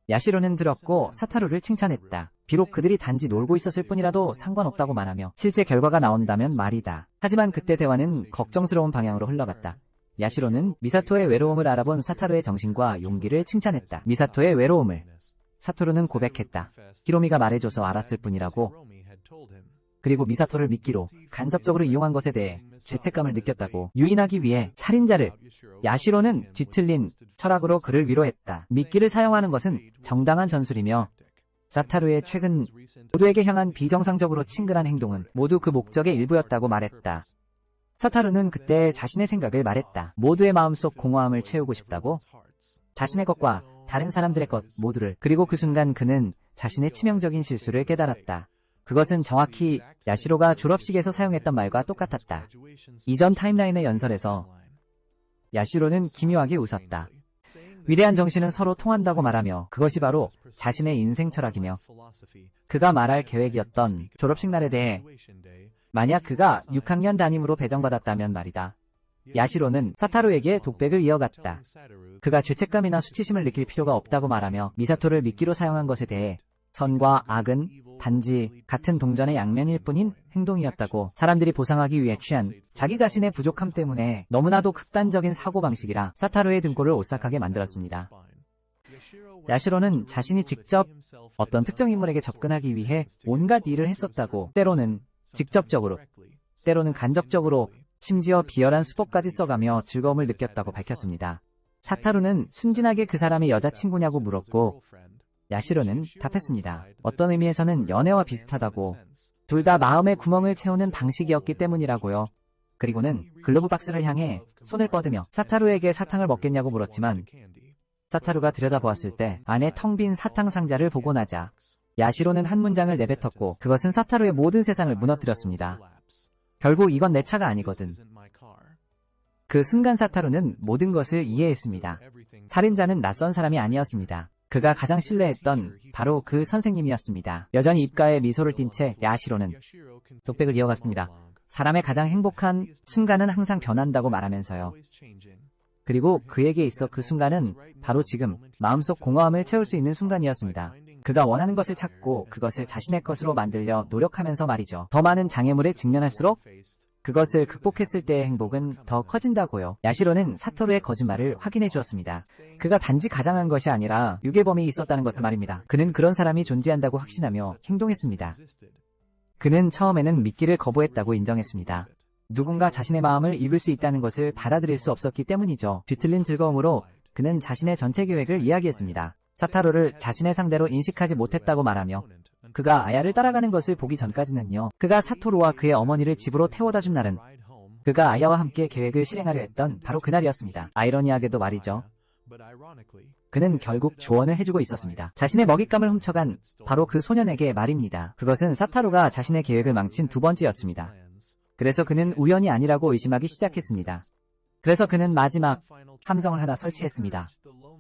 야시로는 들었고 사타루를 칭찬했다. 비록 그들이 단지 놀고 있었을 뿐이라도 상관없다고 말하며 실제 결과가 나온다면 말이다. 하지만 그때 대화는 걱정스러운 방향으로 흘러갔다. 야시로는 미사토의 외로움을 알아본 사타루의 정신과 용기를 칭찬했다. 미사토의 외로움을 사토루는 고백했다. 히로미가 말해줘서 알았을 뿐이라고. 그리고 미사토를 미끼로 간접적으로 이용한 것에 대해 죄책감을 느꼈다고 유인하기 위해 살인자를 야시로는 뒤틀린 철학으로 그를 위로했다. 미끼를 사용하는 것은 정당한 전술이며 사타루의 최근 모두에게 향한 비정상적으로 친근한 행동은 모두 그 목적의 일부였다고 말했다. 사타루는 그때 자신의 생각을 말했다. 모두의 마음속 공허함을 채우고 싶다고? 자신의 것과 다른 사람들의 것 모두를. 그리고 그 순간 그는 자신의 치명적인 실수를 깨달았다. 그것은 정확히 야시로가 졸업식에서 사용했던 말과 똑같았다. 이전 타임라인의 연설에서 야시로는 기묘하게 웃었다. 위대한 정신은 서로 통한다고 말하며 그것이 바로 자신의 인생 철학이며 그가 말할 계획이었던 졸업식 날에 대해 만약 그가 6학년 담임으로 배정받았다면 말이다. 야시로는 사타루에게 독백을 이어갔다. 그가 죄책감이나 수치심을 느낄 필요가 없다고 말하며 미사토를 미끼로 사용한 것에 대해 선과 악은 단지 같은 동전의 양면일 뿐인 행동이었다고 사람들이 보상하기 위해 취한 자기 자신의 부족함 때문에 너무나도 극단적인 사고방식이라 사타루의 등골을 오싹하게 만들었습니다. 야시로는 자신이 직접 어떤 특정 인물에게 접근하기 위해 온갖 일을 했었다고 때로는 직접적으로 때로는 간접적으로 심지어 비열한 수법까지 써가며 즐거움을 느꼈다고 밝혔습니다. 사타루는 순진하게 그 사람이 여자친구냐고 물었고 야시로는 답했습니다. 어떤 의미에서는 연애와 비슷하다고. 둘 다 마음의 구멍을 채우는 방식이었기 때문이라고요. 그리고는 글로브 박스를 향해 손을 뻗으며 사타루에게 사탕을 먹겠냐고 물었지만 사타루가 들여다보았을 때 안에 텅 빈 사탕 상자를 보고 나자 야시로는 한 문장을 내뱉었고 그것은 사타루의 모든 세상을 무너뜨렸습니다. 결국 이건 내 차가 아니거든. 그 순간 사타루는 모든 것을 이해했습니다. 살인자는 낯선 사람이 아니었습니다. 그가 가장 신뢰했던 바로 그 선생님이었습니다. 여전히 입가에 미소를 띤 채 야시로는 독백을 이어갔습니다. 사람의 가장 행복한 순간은 항상 변한다고 말하면서요. 그리고 그에게 있어 그 순간은 바로 지금 마음속 공허함을 채울 수 있는 순간이었습니다. 그가 원하는 것을 찾고 그것을 자신의 것으로 만들려 노력하면서 말이죠. 더 많은 장애물에 직면할수록 그것을 극복했을 때의 행복은 더 커진다고요. 야시로는 사토루의 거짓말을 확인해 주었습니다. 그가 단지 가장한 것이 아니라 유괴범이 있었다는 것을 말입니다. 그는 그런 사람이 존재한다고 확신하며 행동했습니다. 그는 처음에는 믿기를 거부했다고 인정했습니다. 누군가 자신의 마음을 읽을 수 있다는 것을 받아들일 수 없었기 때문이죠. 뒤틀린 즐거움으로 그는 자신의 전체 계획을 이야기했습니다. 사타루를 자신의 상대로 인식하지 못했다고 말하며 그가 아야를 따라가는 것을 보기 전까지는요. 그가 사토루와 그의 어머니를 집으로 태워다 준 날은 그가 아야와 함께 계획을 실행하려 했던 바로 그날이었습니다. 아이러니하게도 말이죠. 그는 결국 조언을 해주고 있었습니다. 자신의 먹잇감을 훔쳐간 바로 그 소년에게 말입니다. 그것은 사타루가 자신의 계획을 망친 두 번째였습니다. 그래서 그는 우연이 아니라고 의심하기 시작했습니다. 그래서 그는 마지막 함정을 하나 설치했습니다.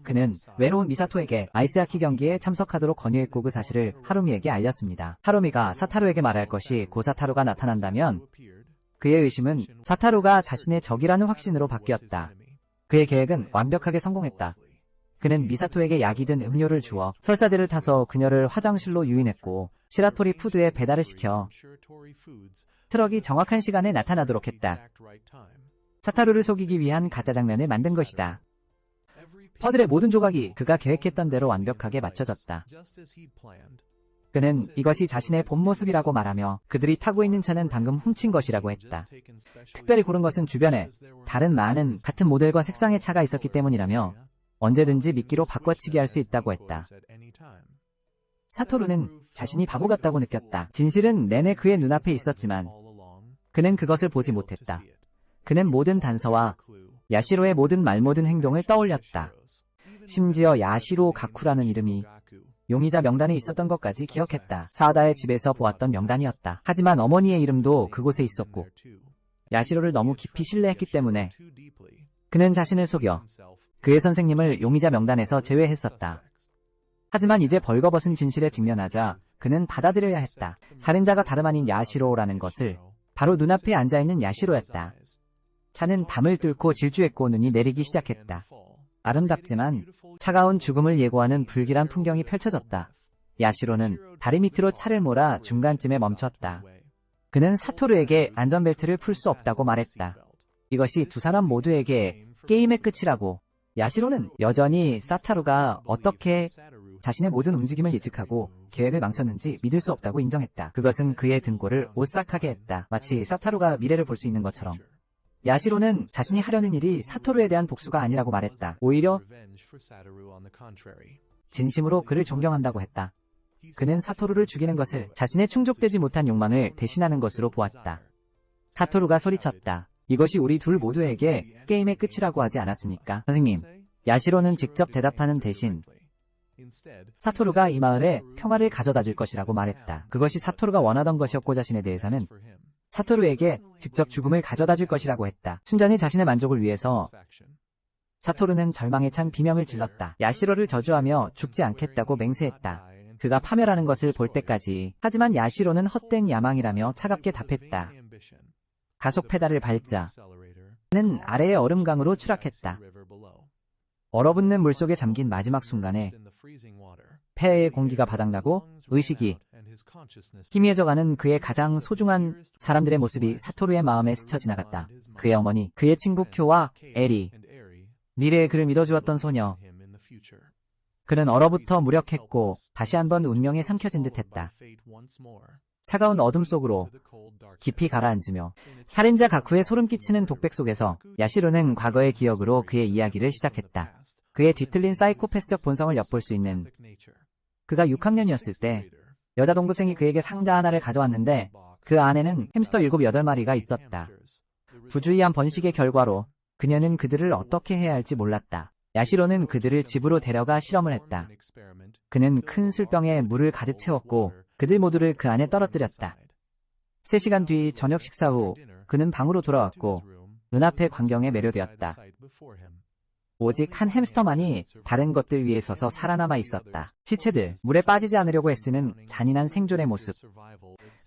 그는 외로운 미사토에게 아이스하키 경기에 참석하도록 권유했고 그 사실을 하루미에게 알렸습니다. 하루미가 사타루에게 말할 것이 고 사타루가 나타난다면 그의 의심은 사타루가 자신의 적이라는 확신으로 바뀌었다. 그의 계획은 완벽하게 성공했다. 그는 미사토에게 약이 든 음료를 주어 설사제를 타서 그녀를 화장실로 유인했고 시라토리 푸드에 배달을 시켜 트럭이 정확한 시간에 나타나도록 했다. 사타루를 속이기 위한 가짜 장면을 만든 것이다. 퍼즐의 모든 조각이 그가 계획했던 대로 완벽하게 맞춰졌다. 그는 이것이 자신의 본 모습이라고 말하며 그들이 타고 있는 차는 방금 훔친 것이라고 했다. 특별히 고른 것은 주변에 다른 많은 같은 모델과 색상의 차가 있었기 때문이라며 언제든지 미끼로 바꿔치기 할 수 있다고 했다. 사토루는 자신이 바보 같다고 느꼈다. 진실은 내내 그의 눈앞에 있었지만 그는 그것을 보지 못했다. 그는 모든 단서와 야시로의 모든 말 모든 행동을 떠올렸다. 심지어 야시로 가쿠라는 이름이 용의자 명단에 있었던 것까지 기억했다. 사다의 집에서 보았던 명단이었다. 하지만 어머니의 이름도 그곳에 있었고 야시로를 너무 깊이 신뢰했기 때문에 그는 자신을 속여 그의 선생님을 용의자 명단에서 제외했었다. 하지만 이제 벌거벗은 진실에 직면하자 그는 받아들여야 했다. 살인자가 다름 아닌 야시로라는 것을 바로 눈앞에 앉아있는 야시로였다. 차는 담을 뚫고 질주했고 눈이 내리기 시작했다. 아름답지만 차가운 죽음을 예고하는 불길한 풍경이 펼쳐졌다. 야시로는 다리 밑으로 차를 몰아 중간쯤에 멈췄다. 그는 사토루에게 안전벨트를 풀 수 없다고 말했다. 이것이 두 사람 모두에게 게임의 끝이라고 야시로는 여전히 사타루가 어떻게 자신의 모든 움직임을 예측하고 계획을 망쳤는지 믿을 수 없다고 인정했다. 그것은 그의 등골을 오싹하게 했다. 마치 사타루가 미래를 볼 수 있는 것처럼. 야시로는 자신이 하려는 일이 사토루에 대한 복수가 아니라고 말했다. 오히려 진심으로 그를 존경한다고 했다. 그는 사토루를 죽이는 것을 자신의 충족되지 못한 욕망을 대신하는 것으로 보았다. 사토루가 소리쳤다. 이것이 우리 둘 모두에게 게임의 끝이라고 하지 않았습니까? 선생님, 야시로는 직접 대답하는 대신 사토루가 이 마을에 평화를 가져다 줄 것이라고 말했다. 그것이 사토루가 원하던 것이었고 자신에 대해서는 사토루에게 직접 죽음을 가져다 줄 것이라고 했다. 순전히 자신의 만족을 위해서 사토루는 절망에 찬 비명을 질렀다. 야시로를 저주하며 죽지 않겠다고 맹세했다. 그가 파멸하는 것을 볼 때까지. 하지만 야시로는 헛된 야망이라며 차갑게 답했다. 가속 페달을 밟자 그는 아래의 얼음강으로 추락했다. 얼어붙는 물속에 잠긴 마지막 순간에 폐의 공기가 바닥나고 의식이 희미해져가는 그의 가장 소중한 사람들의 모습이 사토루의 마음에 스쳐 지나갔다. 그의 어머니, 그의 친구 쿄와 에리, 미래에 그를 믿어주었던 소녀. 그는 얼어붙어 무력했고 다시 한번 운명에 삼켜진 듯했다. 차가운 어둠 속으로 깊이 가라앉으며 살인자 가쿠의 소름 끼치는 독백 속에서 야시로는 과거의 기억으로 그의 이야기를 시작했다. 그의 뒤틀린 사이코패스적 본성을 엿볼 수 있는 그가 6학년이었을 때 여자 동급생이 그에게 상자 하나를 가져왔는데 그 안에는 햄스터 7, 8마리가 있었다. 부주의한 번식의 결과로 그녀는 그들을 어떻게 해야 할지 몰랐다. 야시로는 그들을 집으로 데려가 실험을 했다. 그는 큰 술병에 물을 가득 채웠고 그들 모두를 그 안에 떨어뜨렸다. 3시간 뒤 저녁 식사 후 그는 방으로 돌아왔고 눈앞의 광경에 매료되었다. 오직 한 햄스터만이 다른 것들 위에 서서 살아남아 있었다. 시체들, 물에 빠지지 않으려고 애쓰는 잔인한 생존의 모습.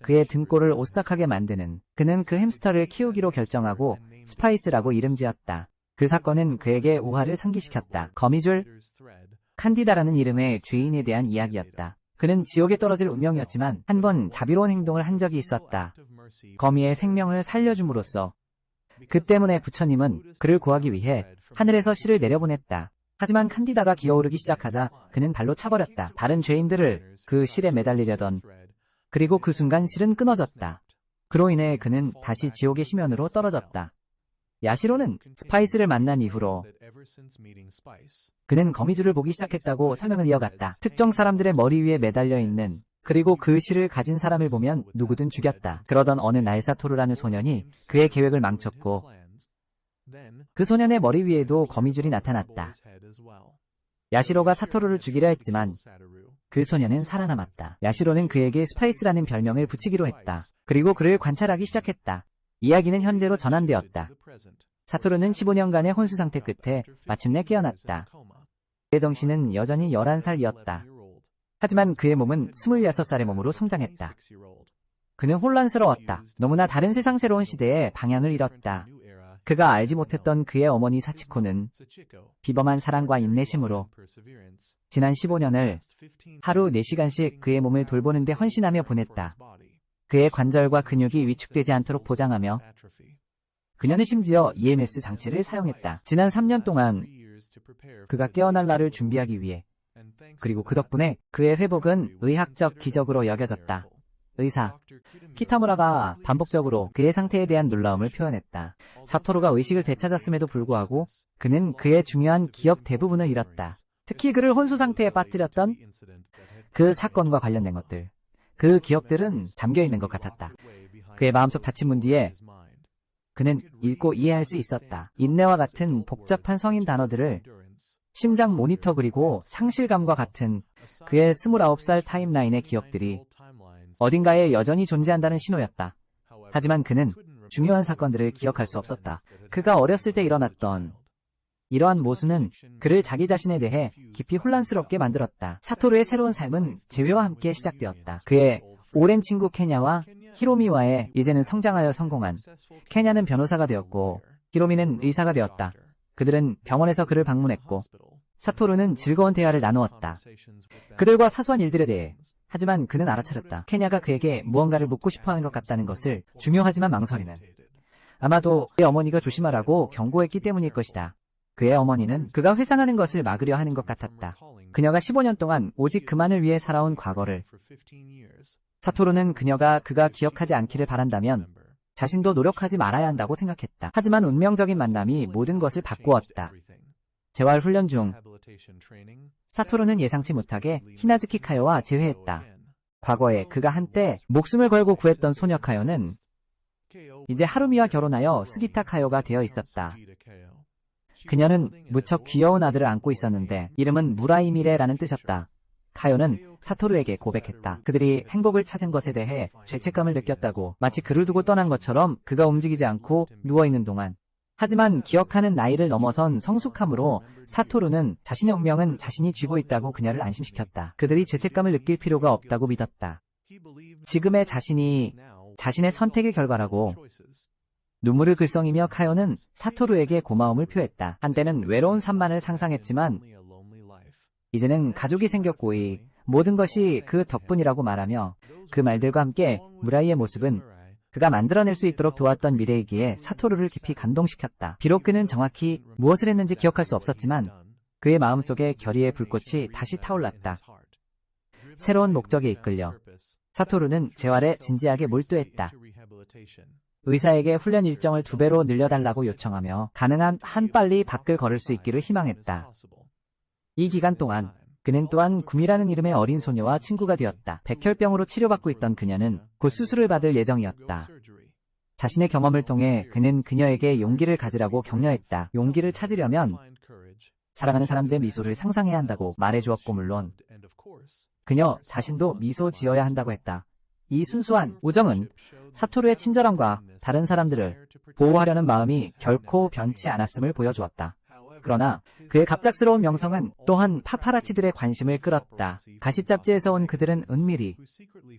그의 등골을 오싹하게 만드는 그는 그 햄스터를 키우기로 결정하고 스파이스라고 이름 지었다. 그 사건은 그에게 오화를 상기시켰다. 거미줄 칸디다라는 이름의 죄인에 대한 이야기였다. 그는 지옥에 떨어질 운명이었지만 한 번 자비로운 행동을 한 적이 있었다. 거미의 생명을 살려줌으로써. 그 때문에 부처님은 그를 구하기 위해 하늘에서 실을 내려보냈다. 하지만 칸디다가 기어오르기 시작하자 그는 발로 차버렸다. 다른 죄인들을 그 실에 매달리려던. 그리고 그 순간 실은 끊어졌다. 그로 인해 그는 다시 지옥의 심연으로 떨어졌다. 야시로는 스파이스를 만난 이후로 그는 거미줄을 보기 시작했다고 설명을 이어갔다. 특정 사람들의 머리 위에 매달려 있는 그리고 그 실을 가진 사람을 보면 누구든 죽였다. 그러던 어느 날 사토루라는 소년이 그의 계획을 망쳤고 그 소년의 머리 위에도 거미줄이 나타났다. 야시로가 사토루를 죽이려 했지만 그 소년은 살아남았다. 야시로는 그에게 스파이스라는 별명을 붙이기로 했다. 그리고 그를 관찰하기 시작했다. 이야기는 현재로 전환되었다. 사토루는 15년간의 혼수 상태 끝에 마침내 깨어났다. 그의 정신은 여전히 11살이었다. 하지만 그의 몸은 26살의 몸으로 성장했다. 그는 혼란스러웠다. 너무나 다른 세상 새로운 시대에 방향을 잃었다. 그가 알지 못했던 그의 어머니 사치코는 비범한 사랑과 인내심으로 지난 15년을 하루 4시간씩 그의 몸을 돌보는 데 헌신하며 보냈다. 그의 관절과 근육이 위축되지 않도록 보장하며 그녀는 심지어 EMS 장치를 사용했다. 지난 3년 동안 그가 깨어날 날을 준비하기 위해 그리고 그 덕분에 그의 회복은 의학적 기적으로 여겨졌다. 의사 키타무라가 반복적으로 그의 상태에 대한 놀라움을 표현했다. 사토루가 의식을 되찾았음에도 불구하고 그는 그의 중요한 기억 대부분을 잃었다. 특히 그를 혼수 상태에 빠뜨렸던 그 사건과 관련된 것들. 그 기억들은 잠겨있는 것 같았다. 그의 마음속 닫힌 문 뒤에 그는 읽고 이해할 수 있었다. 인내와 같은 복잡한 성인 단어들을 심장 모니터 그리고 상실감과 같은 그의 29살 타임라인의 기억들이 어딘가에 여전히 존재한다는 신호였다. 하지만 그는 중요한 사건들을 기억할 수 없었다. 그가 어렸을 때 일어났던 이러한 모순은 그를 자기 자신에 대해 깊이 혼란스럽게 만들었다. 사토루의 새로운 삶은 재회와 함께 시작되었다. 그의 오랜 친구 케냐와 히로미와의 이제는 성장하여 성공한 케냐는 변호사가 되었고 히로미는 의사가 되었다. 그들은 병원에서 그를 방문했고 사토루는 즐거운 대화를 나누었다. 그들과 사소한 일들에 대해. 하지만 그는 알아차렸다. 케냐가 그에게 무언가를 묻고 싶어하는 것 같다는 것을. 중요하지만 망설이는. 아마도 그의 어머니가 조심하라고 경고했기 때문일 것이다. 그의 어머니는 그가 회상하는 것을 막으려 하는 것 같았다. 그녀가 15년 동안 오직 그만을 위해 살아온 과거를. 사토루는 그가 기억하지 않기를 바란다면 자신도 노력하지 말아야 한다고 생각했다. 하지만 운명적인 만남이 모든 것을 바꾸었다. 재활 훈련 중 사토루는 예상치 못하게 히나즈키 카요와 재회했다. 과거에 그가 한때 목숨을 걸고 구했던 소녀 카요는 이제 하루미와 결혼하여 스기타 카요가 되어 있었다. 그녀는 무척 귀여운 아들을 안고 있었는데 이름은 무라이미레라는 뜻이었다. 카요는 사토루에게 고백했다. 그들이 행복을 찾은 것에 대해 죄책감을 느꼈다고, 마치 그를 두고 떠난 것처럼 그가 움직이지 않고 누워있는 동안. 하지만 기억하는 나이를 넘어선 성숙함으로 사토루는 자신의 운명은 자신이 쥐고 있다고 그녀를 안심시켰다. 그들이 죄책감을 느낄 필요가 없다고 믿었다. 지금의 자신이 자신의 선택의 결과라고. 눈물을 글썽이며 카요는 사토루에게 고마움을 표했다. 한때는 외로운 삶만을 상상했지만 이제는 가족이 생겼고 모든 것이 그 덕분이라고 말하며, 그 말들과 함께 무라이의 모습은 그가 만들어낼 수 있도록 도왔던 미래이기에 사토루를 깊이 감동시켰다. 비록 그는 정확히 무엇을 했는지 기억할 수 없었지만 그의 마음속에 결의의 불꽃이 다시 타올랐다. 새로운 목적에 이끌려 사토루는 재활에 진지하게 몰두했다. 의사에게 훈련 일정을 2배로 늘려달라고 요청하며 가능한 한 빨리 밖을 걸을 수 있기를 희망했다. 이 기간 동안 그는 또한 구미라는 이름의 어린 소녀와 친구가 되었다. 백혈병으로 치료받고 있던 그녀는 곧 수술을 받을 예정이었다. 자신의 경험을 통해 그는 그녀에게 용기를 가지라고 격려했다. 용기를 찾으려면 사랑하는 사람들의 미소를 상상해야 한다고 말해주었고, 물론 그녀 자신도 미소 지어야 한다고 했다. 이 순수한 우정은 사토루의 친절함과 다른 사람들을 보호하려는 마음이 결코 변치 않았음을 보여주었다. 그러나 그의 갑작스러운 명성은 또한 파파라치들의 관심을 끌었다. 가십 잡지에서 온 그들은 은밀히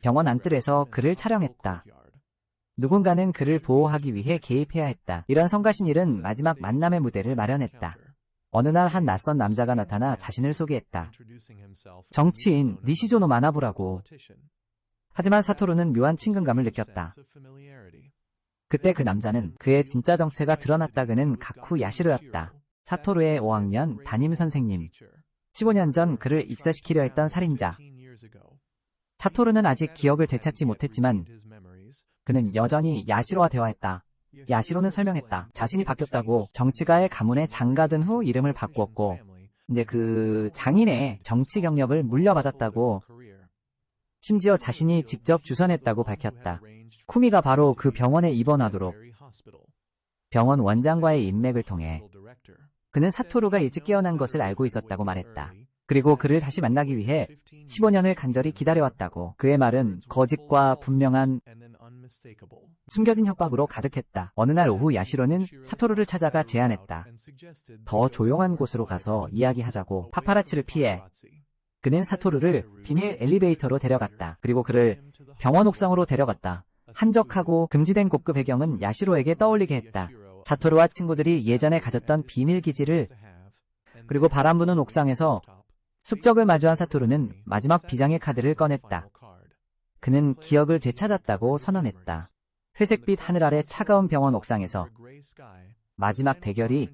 병원 안뜰에서 그를 촬영했다. 누군가는 그를 보호하기 위해 개입해야 했다. 이런 성가신 일은 마지막 만남의 무대를 마련했다. 어느 날 한 낯선 남자가 나타나 자신을 소개했다. 정치인 니시조노 마나부라고. 하지만 사토루는 묘한 친근감을 느꼈다. 그때 그 남자는 그의 진짜 정체가 드러났다. 그는 가쿠 야시로였다. 사토루의 5학년 담임 선생님. 15년 전 그를 익사시키려 했던 살인자. 사토루는 아직 기억을 되찾지 못했지만 그는 여전히 야시로와 대화했다. 야시로는 설명했다. 자신이 바뀌었다고. 정치가의 가문에 장가든 후 이름을 바꾸었고 이제 그 장인의 정치 경력을 물려받았다고. 심지어 자신이 직접 주선했다고 밝혔다. 쿠미가 바로 그 병원에 입원하도록 병원 원장과의 인맥을 통해 그는 사토루가 일찍 깨어난 것을 알고 있었다고 말했다. 그리고 그를 다시 만나기 위해 15년을 간절히 기다려왔다고. 그의 말은 거짓과 분명한 숨겨진 협박으로 가득했다. 어느 날 오후 야시로는 사토루를 찾아가 제안했다. 더 조용한 곳으로 가서 이야기하자고. 파파라치를 피해 그는 사토루를 비밀 엘리베이터로 데려갔다. 그리고 그를 병원 옥상으로 데려갔다. 한적하고 금지된 고급 배경은 야시로에게 떠올리게 했다. 사토루와 친구들이 예전에 가졌던 비밀기지를. 그리고 바람 부는 옥상에서 숙적을 마주한 사토루는 마지막 비장의 카드를 꺼냈다. 그는 기억을 되찾았다고 선언했다. 회색빛 하늘 아래 차가운 병원 옥상에서 마지막 대결이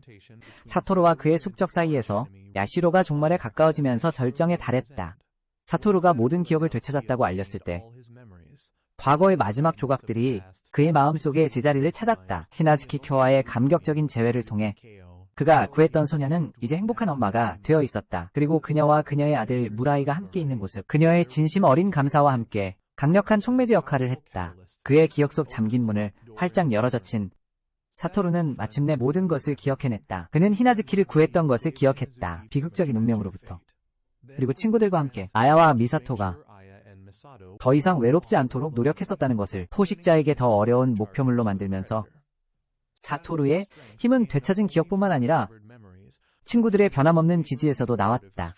사토루와 그의 숙적 사이에서 야시로가 종말에 가까워지면서 절정에 달했다. 사토루가 모든 기억을 되찾았다고 알렸을 때 과거의 마지막 조각들이 그의 마음속에 제자리를 찾았다. 히나즈키 쿄와의 감격적인 재회를 통해 그가 구했던 소녀는 이제 행복한 엄마가 되어 있었다. 그리고 그녀와 그녀의 아들 무라이가 함께 있는 모습. 그녀의 진심 어린 감사와 함께 강력한 촉매제 역할을 했다. 그의 기억 속 잠긴 문을 활짝 열어젖힌 사토루는 마침내 모든 것을 기억해냈다. 그는 히나즈키를 구했던 것을 기억했다. 비극적인 운명으로부터. 그리고 친구들과 함께 아야와 미사토가 더 이상 외롭지 않도록 노력했었다는 것을 포식자에게 더 어려운 목표물로 만들면서 사토루의 힘은 되찾은 기억뿐만 아니라 친구들의 변함없는 지지에서도 나왔다.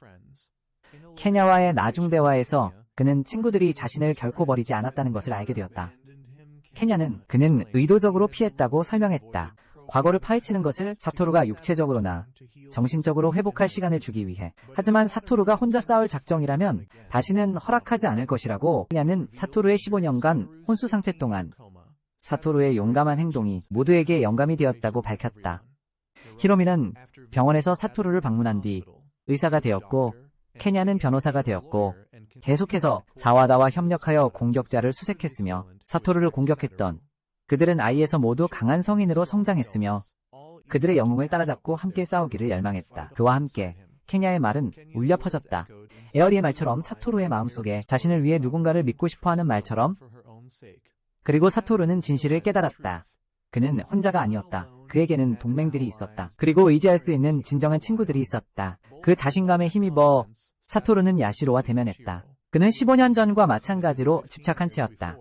케냐와의 나중 대화에서 그는 친구들이 자신을 결코 버리지 않았다는 것을 알게 되었다. 케냐는 그는 의도적으로 피했다고 설명했다. 과거를 파헤치는 것을 사토루가 육체적으로나 정신적으로 회복할 시간을 주기 위해. 하지만 사토루가 혼자 싸울 작정이라면 다시는 허락하지 않을 것이라고. 케냐는 사토루의 15년간 혼수 상태 동안 사토루의 용감한 행동이 모두에게 영감이 되었다고 밝혔다. 히로미는 병원에서 사토루를 방문한 뒤 의사가 되었고 케냐는 변호사가 되었고 계속해서 사와다와 협력하여 공격자를 수색했으며 사토루를 공격했던 그들은 아이에서 모두 강한 성인으로 성장했으며 그들의 영웅을 따라잡고 함께 싸우기를 열망했다. 그와 함께 케냐의 말은 울려 퍼졌다. 에어리의 말처럼 사토루의 마음속에 자신을 위해 누군가를 믿고 싶어하는 말처럼. 그리고 사토루는 진실을 깨달았다. 그는 혼자가 아니었다. 그에게는 동맹들이 있었다. 그리고 의지할 수 있는 진정한 친구들이 있었다. 그 자신감에 힘입어 사토루는 야시로와 대면했다. 그는 15년 전과 마찬가지로 집착한 채였다.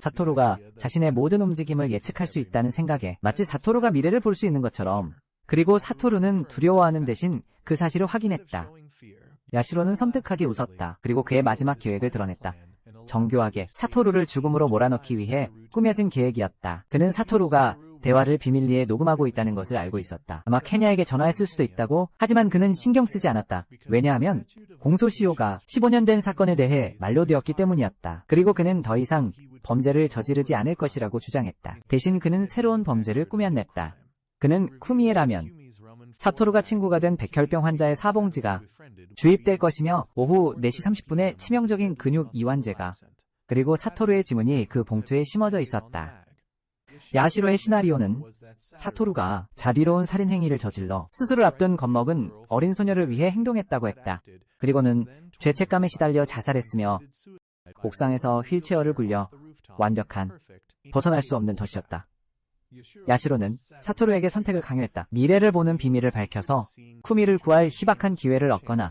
사토루가 자신의 모든 움직임을 예측할 수 있다는 생각에 마치 사토루가 미래를 볼 수 있는 것처럼. 그리고 사토루는 두려워하는 대신 그 사실을 확인했다. 야시로는 섬뜩하게 웃었다. 그리고 그의 마지막 계획을 드러냈다. 정교하게 사토루를 죽음으로 몰아넣기 위해 꾸며진 계획이었다. 그는 사토루가 대화를 비밀리에 녹음하고 있다는 것을 알고 있었다. 아마 케냐에게 전화했을 수도 있다고. 하지만 그는 신경 쓰지 않았다. 왜냐하면 공소시효가 15년 된 사건에 대해 만료되었기 때문이었다. 그리고 그는 더 이상 범죄를 저지르지 않을 것이라고 주장했다. 대신 그는 새로운 범죄를 꾸며냈다. 그는 쿠미에라면 사토루가 친구가 된 백혈병 환자의 사봉지가 주입될 것이며 오후 4시 30분에 치명적인 근육 이완제가 그리고 사토루의 지문이 그 봉투에 심어져 있었다. 야시로의 시나리오는 사토루가 자비로운 살인 행위를 저질러 수술을 앞둔 겁먹은 어린 소녀를 위해 행동했다고 했다. 그리고는 죄책감에 시달려 자살했으며 옥상에서 휠체어를 굴려 완벽한 벗어날 수 없는 덫이었다. 야시로는 사토루에게 선택을 강요했다. 미래를 보는 비밀을 밝혀서 쿠미를 구할 희박한 기회를 얻거나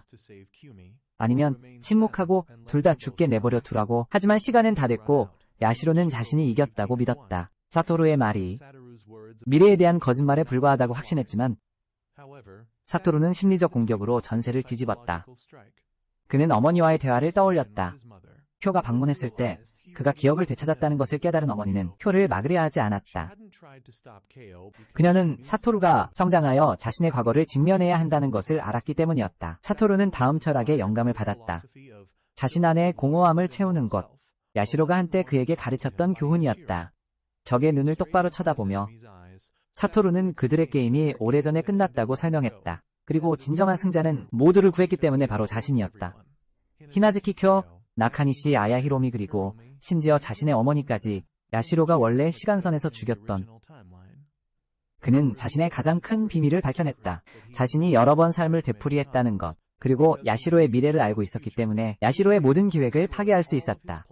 아니면 침묵하고 둘 다 죽게 내버려 두라고. 하지만 시간은 다 됐고 야시로는 자신이 이겼다고 믿었다. 사토루의 말이 미래에 대한 거짓말에 불과하다고 확신했지만 사토루는 심리적 공격으로 전세를 뒤집었다. 그는 어머니와의 대화를 떠올렸다. 쿄가 방문했을 때 그가 기억을 되찾았다는 것을 깨달은 어머니는 쿄를 막으려 하지 않았다. 그녀는 사토루가 성장하여 자신의 과거를 직면해야 한다는 것을 알았기 때문이었다. 사토루는 다음 철학의 영감을 받았다. 자신 안에 공허함을 채우는 것. 야시로가 한때 그에게 가르쳤던 교훈이었다. 적의 눈을 똑바로 쳐다보며 사토루는 그들의 게임이 오래전에 끝났다고 설명했다. 그리고 진정한 승자는 모두를 구했기 때문에 바로 자신이었다. 히나즈키 쿄, 나카니시 아야 히로미 그리고 심지어 자신의 어머니까지 야시로가 원래 시간선에서 죽였던. 그는 자신의 가장 큰 비밀을 밝혀냈다. 자신이 여러 번 삶을 되풀이했다는 것. 그리고 야시로의 미래를 알고 있었기 때문에 야시로의 모든 계획을 파괴할 수 있었다.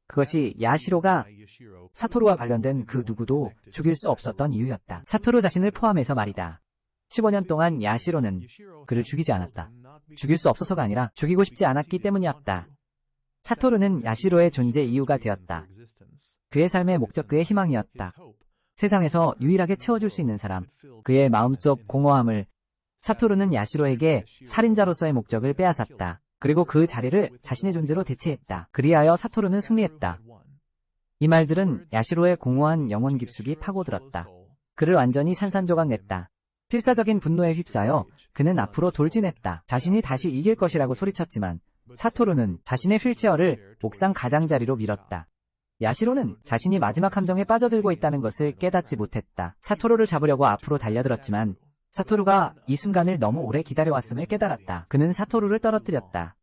그것이 야시로가 사토루와 관련된 그 누구도 죽일 수 없었던 이유였다. 사토루 자신을 포함해서 말이다. 15년 동안 야시로는 그를 죽이지 않았다. 죽일 수 없어서가 아니라 죽이고 싶지 않았기 때문이었다. 사토루는 야시로의 존재 이유가 되었다. 그의 삶의 목적, 그의 희망이었다. 세상에서 유일하게 채워줄 수 있는 사람, 그의 마음속 공허함을. 사토루는 야시로에게 살인자로서의 목적을 빼앗았다. 그리고 그 자리를 자신의 존재로 대체했다. 그리하여 사토루는 승리했다. 이 말들은 야시로의 공허한 영혼 깊숙이 파고들었다. 그를 완전히 산산조각냈다. 필사적인 분노에 휩싸여 그는 앞으로 돌진했다. 자신이 다시 이길 것이라고 소리쳤지만 사토루는 자신의 휠체어를 옥상 가장자리로 밀었다. 야시로는 자신이 마지막 함정에 빠져들고 있다는 것을 깨닫지 못했다. 사토루를 잡으려고 앞으로 달려들었지만 사토루가 이 순간을 너무 오래 기다려왔음을 깨달았다. 그는 사토루를 떨어뜨렸다.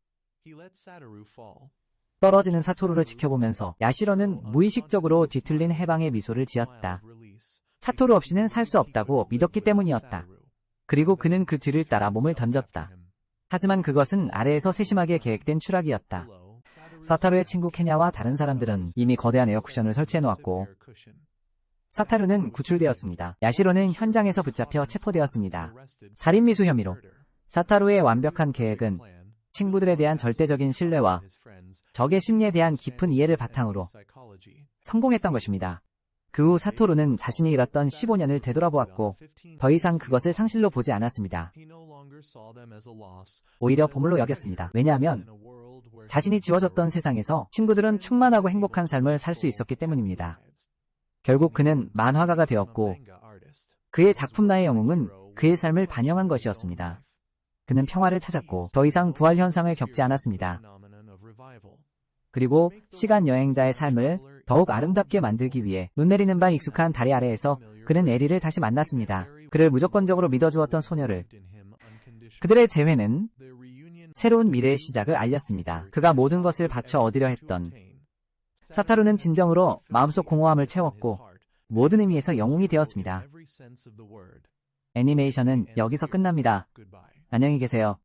떨어지는 사토루를 지켜보면서 야시로는 무의식적으로 뒤틀린 해방의 미소를 지었다. 사토루 없이는 살 수 없다고 믿었기 때문이었다. 그리고 그는 그 뒤를 따라 몸을 던졌다. 하지만 그것은 아래에서 세심하게 계획된 추락이었다. 사타루의 친구 케냐와 다른 사람들은 이미 거대한 에어쿠션을 설치해놓았고 사타루는 구출되었습니다. 야시로는 현장에서 붙잡혀 체포되었습니다. 살인미수 혐의로. 사타루의 완벽한 계획은 친구들에 대한 절대적인 신뢰와 적의 심리에 대한 깊은 이해를 바탕으로 성공했던 것입니다. 그 후 사토루는 자신이 잃었던 15년을 되돌아보았고 더 이상 그것을 상실로 보지 않았습니다. 오히려 보물로 여겼습니다. 왜냐하면 자신이 지워졌던 세상에서 친구들은 충만하고 행복한 삶을 살 수 있었기 때문입니다. 결국 그는 만화가가 되었고 그의 작품나의 영웅은 그의 삶을 반영한 것이었습니다. 그는 평화를 찾았고 더 이상 부활 현상을 겪지 않았습니다. 그리고 시간 여행자의 삶을 더욱 아름답게 만들기 위해 눈 내리는 발 익숙한 다리 아래에서 그는 에리를 다시 만났습니다. 그를 무조건적으로 믿어주었던 소녀를. 그들의 재회는 새로운 미래의 시작을 알렸습니다. 그가 모든 것을 바쳐 얻으려 했던 사타루는 진정으로 마음속 공허함을 채웠고 모든 의미에서 영웅이 되었습니다. 애니메이션은 여기서 끝납니다. 안녕히 계세요.